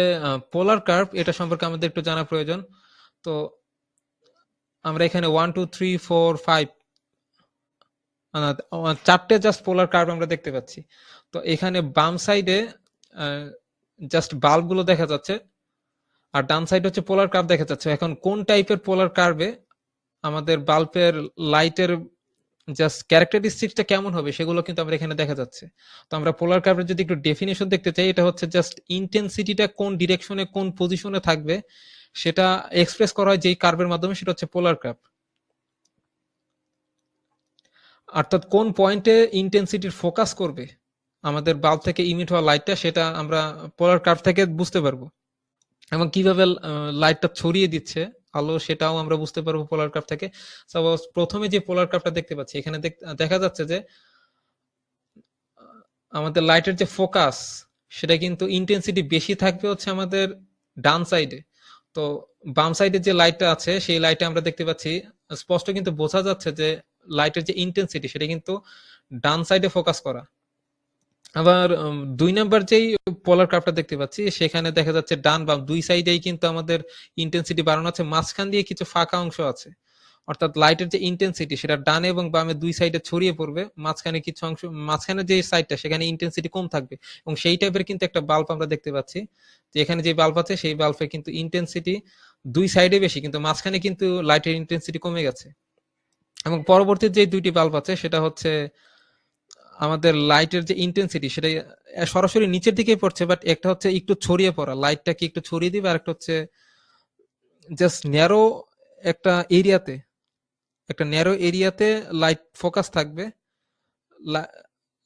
পোলার কার্ভ, এটা সম্পর্কে আমাদের একটু জানা প্রয়োজন। তো আমরা এখানে 1 2 3 4 5 চারটে জাস্ট পোলার কার্ভ আমরা দেখতে পাচ্ছি। তো এখানে বাম সাইডে জাস্ট বাল্ব গুলো দেখা যাচ্ছে আর ডান সাইড হচ্ছে পোলার কার্ভ দেখা যাচ্ছে। এখন কোন টাইপের পোলার কার্ভে আমাদের বাল্বের লাইটের জাস্ট ক্যারেক্টারিস্টিক্সটা কেমন হবে সেগুলো কিন্তু আমরা এখানে দেখা যাচ্ছে। তো আমরা পোলার কার্ভের যদি একটু ডেফিনেশন দেখতে চাই, এটা হচ্ছে জাস্ট ইন্টেন্সিটিটা কোন ডিরেকশনে কোন পজিশনে থাকবে সেটা এক্সপ্রেস করা হয় যেই কার্ভের মাধ্যমে, সেটা হচ্ছে পোলার কার্ভ। অর্থাৎ কোন পয়েন্টে ইন্টেন্সিটির ফোকাস করবে আমাদের বাল্ব থেকে ইমিট হওয়া লাইটটা, সেটা আমরা পোলার কার্ভ থেকে বুঝতে পারবো। এবং কিভাবে লাইটটা ছড়িয়ে দিচ্ছে আলো, সেটাও আমরা বুঝতে পারবো পোলার কার্ভ থেকে। সাপোজ প্রথমে যে পোলার কার্ভটা দেখতে পাচ্ছি এখানে দেখা যাচ্ছে যে আমাদের লাইটের যে ফোকাস সেটা কিন্তু ইন্টেন্সিটি বেশি থাকবে হচ্ছে আমাদের ডান সাইডে। তো বাম সাইডে যে লাইটটা আছে সেই লাইটে আমরা দেখতে পাচ্ছি স্পষ্ট কিন্তু বোঝা যাচ্ছে যে লাইটের যে ইন্টেন্সিটি সেটা কিন্তু ডান সাইডে ফোকাস করা। আবার ২ নাম্বার যেই পোলার কার্ভটা দেখতে পাচ্ছি সেখানে দেখা যাচ্ছে ডান বাম দুই সাইডেই কিন্তু আমাদের ইন্টেন্সিটি বাড়ানো আছে, মাঝখান দিয়ে কিছু ফাঁকা অংশ আছে। অর্থাৎ লাইটের যে ইন্টেন্সিটি সেটা ডানে এবং বামে দুই সাইডে ছড়িয়ে পড়বে, মাঝখানে কিছু অংশ, মাঝখানে যে সাইডটা সেখানে ইন্টেন্সিটি কম থাকবে। এবং সেই টাইপের কিন্তু একটা বাল্ব আমরা দেখতে পাচ্ছি যে এখানে যে বাল্ব আছে সেই বাল্বে কিন্তু ইন্টেন্সিটি দুই সাইডে বেশি, কিন্তু মাঝখানে কিন্তু লাইটের ইন্টেন্সিটি কমে গেছে। এবং পরবর্তী যে দুইটি বাল্ব আছে সেটা হচ্ছে আমাদের লাইটের যে ইন্টেন্সিটি সেটা সরাসরি নিচের দিকে পড়ছে, বাট একটা হচ্ছে একটু ছড়িয়ে পড়া, লাইটটাকে একটু ছড়িয়ে দিবে, আর একটা হচ্ছে জাস্ট ন্যারো একটা এরিয়াতে, একটা ন্যারো এরিয়াতে লাইট ফোকাস থাকবে।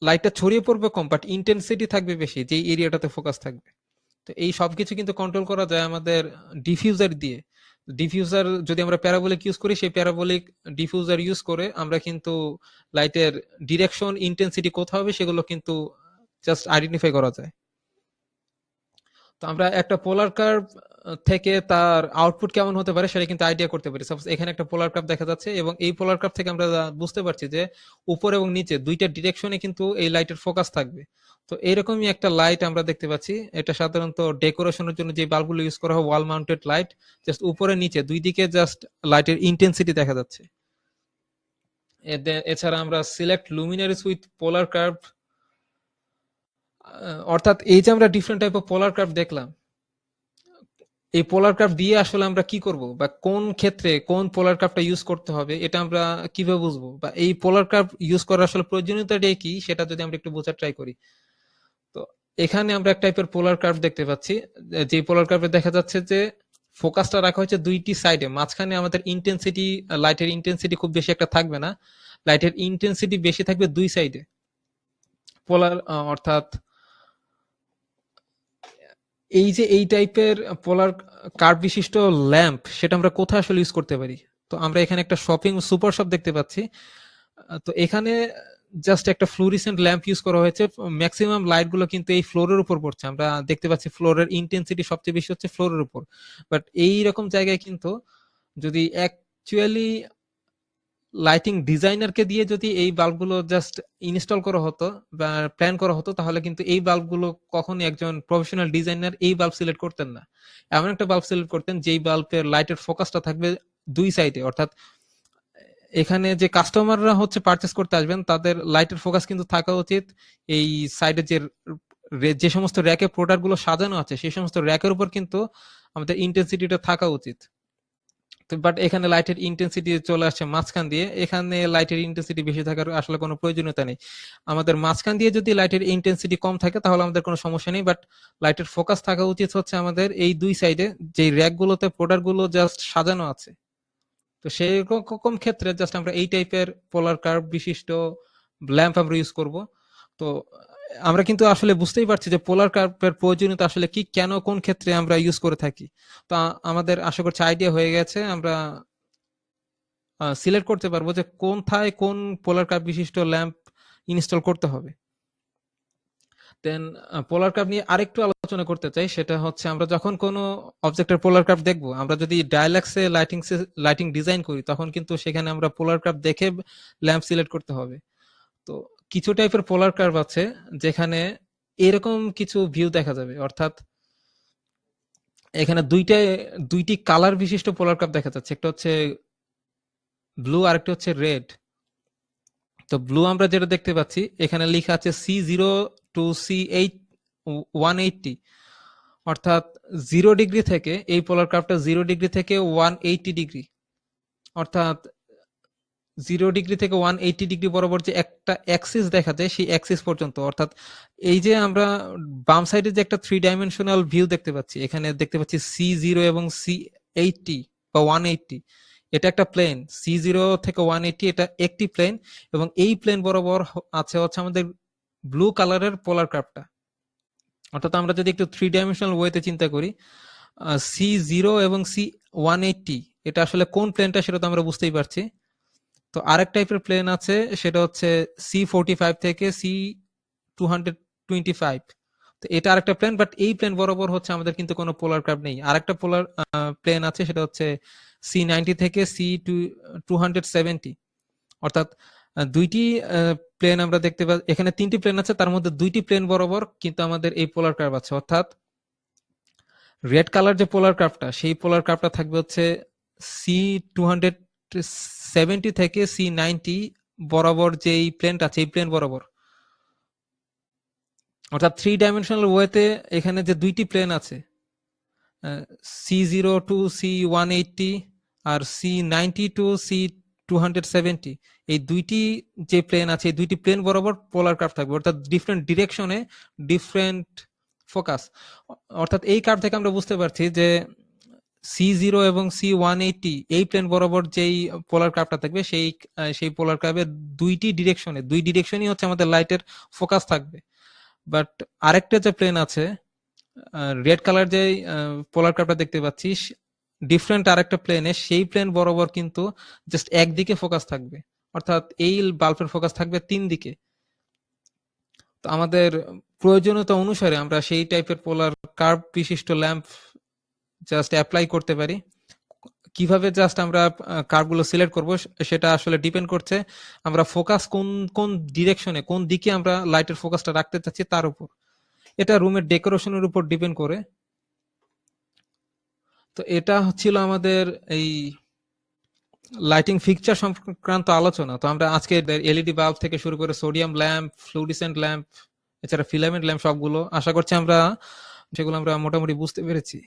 লাইটটা ছড়িয়ে পড়বে কম বাট ইন্টেন্সিটি থাকবে বেশি, যেই এরিয়াটাতে ফোকাস থাকবে। তো এই সবকিছু কিন্তু কন্ট্রোল করা যায় আমাদের ডিফিউজার দিয়ে। ডিফিউজার যদি আমরা প্যারাবোলিক ইউজ করি, সেই প্যারাবোলিক ডিফিউজার ইউজ করে আমরা কিন্তু লাইটের ডিরেকশন, ইন্টেন্সিটি কোথাও হবে সেগুলো কিন্তু জাস্ট আইডেন্টিফাই করা যায়। তো আমরা একটা পোলার কার্ভ থেকে তার আউটপুট কেমন হতে পারে সেটা কিন্তু আইডিয়া করতে পারি। সাপোজ এখানে একটা পোলার কার্ভ দেখা যাচ্ছে এবং এই পোলার কার্ভ থেকে আমরা বুঝতে পারছি যে উপর এবং নিচে দুইটা ডিরেকশনে কিন্তু এই লাইটের ফোকাস থাকবে। তো এইরকমই একটা লাইট আমরা দেখতে পাচ্ছি। এটা সাধারণত ডেকোরেশনের জন্য যে বাল্বগুলো ইউজ করা হয়, ওয়াল মাউন্টেড লাইট, জাস্ট উপরে নিচে দুই দিকে জাস্ট লাইটের ইন্টেন্সিটি দেখা যাচ্ছে। এছাড়া আমরা সিলেক্ট লুমিনারিজ উইথ পোলার কার্ভ, অর্থাৎ এই যে আমরা different type of polar curve দেখলাম, এই পোলার কার্ভ দিয়ে আসলে আমরা কি করব বা কোন ক্ষেত্রে কোন পোলার কার্ভটা ইউজ করতে হবে এটা আমরা কিভাবে বুঝবো, বা এই পোলার কার্ভ ইউজ করার আসলে প্রয়োজনীয়তাটাই কি সেটা যদি আমরা একটু বোঝার ট্রাই করি। তো এখানে আমরা এক টাইপের পোলার কার্ভ দেখতে পাচ্ছি, যে পোলার কার্ভে দেখা যাচ্ছে যে ফোকাসটা রাখা হয়েছে দুইটি সাইডে, মাঝখানে আমাদের ইন্টেন্সিটি, লাইটের ইন্টেন্সিটি খুব বেশি একটা থাকবে না, লাইটের ইন্টেন্সিটি বেশি থাকবে দুই সাইডে। পোলার অর্থাৎ এই যে এই টাইপের পোলার কার্ভ বিশিষ্ট ল্যাম্প সেটা আমরা কোথায় আসলে ইউজ করতে পারি। তো আমরা এখানে একটা শপিং সুপার শপ দেখতে পাচ্ছি। তো এখানে জাস্ট একটা ফ্লুরিসেন্ট ল্যাম্প ইউজ করা হয়েছে। ম্যাক্সিমাম লাইট গুলো কিন্তু এই ফ্লোরের উপর পড়ছে, আমরা দেখতে পাচ্ছি ফ্লোরের ইন্টেন্সিটি সবচেয়ে বেশি হচ্ছে ফ্লোরের উপর। বাট এই রকম জায়গায় কিন্তু যদি অ্যাকচুয়ালি লাইটিং ডিজাইনারকে দিয়ে যদি এই বাল্বগুলো জাস্ট ইনস্টল করা হতো বা প্ল্যান করা হতো, তাহলে কিন্তু এই বাল্বগুলো কখনোই একজন প্রফেশনাল ডিজাইনার এই বাল্ব সিলেক্ট করতেন না। এমন একটা বাল্ব সিলেক্ট করতেন যেই বাল্বের লাইটের ফোকাসটা থাকবে দুই সাইডে, অর্থাৎ এখানে যে কাস্টমাররা হচ্ছে পারচেস করতে আসবেন তাদের লাইটের ফোকাস কিন্তু থাকা উচিত এই সাইডে যে সমস্ত র্যাকে প্রোডাক্ট গুলো সাজানো আছে সেই সমস্ত র্যাকের উপর কিন্তু আমাদের ইন্টেন্সিটিটা থাকা উচিত। বাট এখানে লাইটের ইন্টেন্সিটি চলে আসছে মাঝখান দিয়ে, এখানে লাইটের ইন্টেন্সিটি বেশি থাকার আসলে কোনো প্রয়োজনীয়তা নেই। আমাদের মাঝখান দিয়ে যদি লাইটের ইন্টেন্সিটি কম থাকে তাহলে আমাদের কোনো সমস্যা নেই, বাট লাইটের ফোকাস থাকা উচিত হচ্ছে আমাদের এই দুই সাইডে যে র্যাক গুলোতে প্রোডাক্ট গুলো জাস্ট সাজানো আছে। তো সেই রকম ক্ষেত্রে জাস্ট আমরা এই টাইপের পোলার কার্ভ বিশিষ্ট ল্যাম্প আমরা ইউজ করব। তো আমরা কিন্তু আসলে বুঝতেই পারছি যে পোলার কার্ভের প্রয়োজনীয়তা আসলে কি, কেন, কোন ক্ষেত্রে আমরা ইউজ করে থাকি। তো আমাদের আশা করছি আইডিয়া হয়ে গেছে, আমরা সিলেক্ট করতে পারবো যে কোনথায় কোন পোলার কার্ভ বিশিষ্ট ল্যাম্প ইনস্টল করতে হবে। দেন পোলার কার্ভ নিয়ে আরেকটু আলোচনা করতে চাই, সেটা হচ্ছে আমরা যখন কোনো অবজেক্টের পোলার কার্ভ দেখবো, আমরা যদি ডায়ালাক্সে লাইটিং ডিজাইন করি তখন কিন্তু সেখানে আমরা পোলার কার্ভ দেখে ল্যাম্প সিলেক্ট করতে হবে। তো কিছু টাইপের পোলার কার্ভ আছে যেখানে এরকম কিছু ভিউ দেখা যাবে, অর্থাৎ এখানে দুইটি কালার বিশিষ্ট পোলার কার্ভ দেখা যাচ্ছে, একটা হচ্ছে ব্লু আর একটা হচ্ছে রেড। তো ব্লু আমরা যেটা দেখতে পাচ্ছি এখানে লেখা আছে C0 to C180, অর্থাৎ 0 ডিগ্রি থেকে এই পোলার কার্ভটা 0 ডিগ্রি থেকে 180 ডিগ্রি, অর্থাৎ 0 ডিগ্রি থেকে 180 ডিগ্রি বরাবর যে একটা অ্যাক্সিস দেখা যায় সেই অ্যাক্সিস পর্যন্ত। অর্থাৎ এই যে আমরা বাম সাইডে যে একটা 3 ডাইমেনশনাল ভিউ দেখতে পাচ্ছি, এখানে দেখতে পাচ্ছি C0 এবং C80 বা 180, এটা একটা প্লেন। C0 থেকে 180 এটা একটি প্লেন এবং এই প্লেন বরাবর আছে হচ্ছে আমাদের ব্লু কালারের পোলার কার্ভটা। অর্থাৎ আমরা যদি একটু 3 ডাইমেনশনাল ওয়েতে চিন্তা করি, C0 এবং C180 এটা আসলে কোন প্লেনটা সেটা তো আমরা বুঝতেই পারছি। তো আরেক টাইপের প্লেন আছে সেটা হচ্ছে C45 থেকে C225। তো এটা আরেকটা প্লেন, বাট এই প্লেন বরাবর হচ্ছে আমাদের কিন্তু কোনো পোলার কার্ভ নেই। আরেকটা পোলার প্লেন আছে সেটা হচ্ছে C90 থেকে C270, অর্থাৎ দুইটি প্লেন আমরা দেখতে পাই। এখানে তিনটি প্লেন আছে, তার মধ্যে দুইটি প্লেন বরাবর কিন্তু আমাদের এই পোলার কার্ভ আছে। অর্থাৎ রেড কালার যে পোলার কার্ভটা সেই পোলার কার্ভটা থাকবে হচ্ছে C270 থেকে C90 বরাবর যে এই প্লেনটা আছে এই প্লেন বরাবর। অর্থাৎ 3 ডাইমেনশনাল ওয়েতে এখানে যে দুইটি প্লেন আছে C0 টু C180 আর C90 টু C270, এই দুইটি যে প্লেন আছে এই দুইটি প্লেন বরাবর পোলার কার্ভ থাকবে, অর্থাৎ ডিফারেন্ট ডিরেকশনে ডিফারেন্ট ফোকাস। অর্থাৎ এই কার্ভ থেকে আমরা বুঝতে পারছি যে C0 এবং C180 এই প্লেন বরাবর যেই পোলার কার্ভটা থাকবে সেই পোলার কার্ভের দুই ডিরেকশনই হচ্ছে আমাদের লাইটের ফোকাস থাকবে। বাট আরেকটা যে প্লেন আছে, রেড কালার যে পোলার কার্ভটা দেখতে পাচ্ছিস, ডিফারেন্ট আরেকটা প্লেনে সেই প্লেন বরাবর কিন্তু জাস্ট একদিকে ফোকাস থাকবে, অর্থাৎ এই বাল্বের ফোকাস থাকবে 3 দিকে। তো আমাদের প্রয়োজনীয়তা অনুসারে আমরা সেই টাইপের পোলার কার্ভ বিশিষ্ট ল্যাম্প জাস্ট অ্যাপ্লাই করতে পারি। কিভাবে জাস্ট আমরা কার্ভগুলো সিলেক্ট করব সেটা আসলে ডিপেন্ড করছে আমরা ফোকাস কোন কোন ডিরেকশনে, কোন দিকে আমরা লাইটের ফোকাসটা রাখতে চাচ্ছি তার উপর। এটা রুমের ডেকোরেশনের উপর ডিপেন্ড করে। তো এটা ছিল আমাদের এই লাইটিং ফিক্সচার সংক্রান্ত আলোচনা। তো আমরা আজকে এলইডি বাল্ব থেকে শুরু করে সোডিয়াম ল্যাম্প, ফ্লুorescent ল্যাম্প, এছাড়া ফিলামেন্ট ল্যাম্প, সবগুলো আশা করছি সেগুলো আমরা মোটামুটি বুঝতে পেরেছি।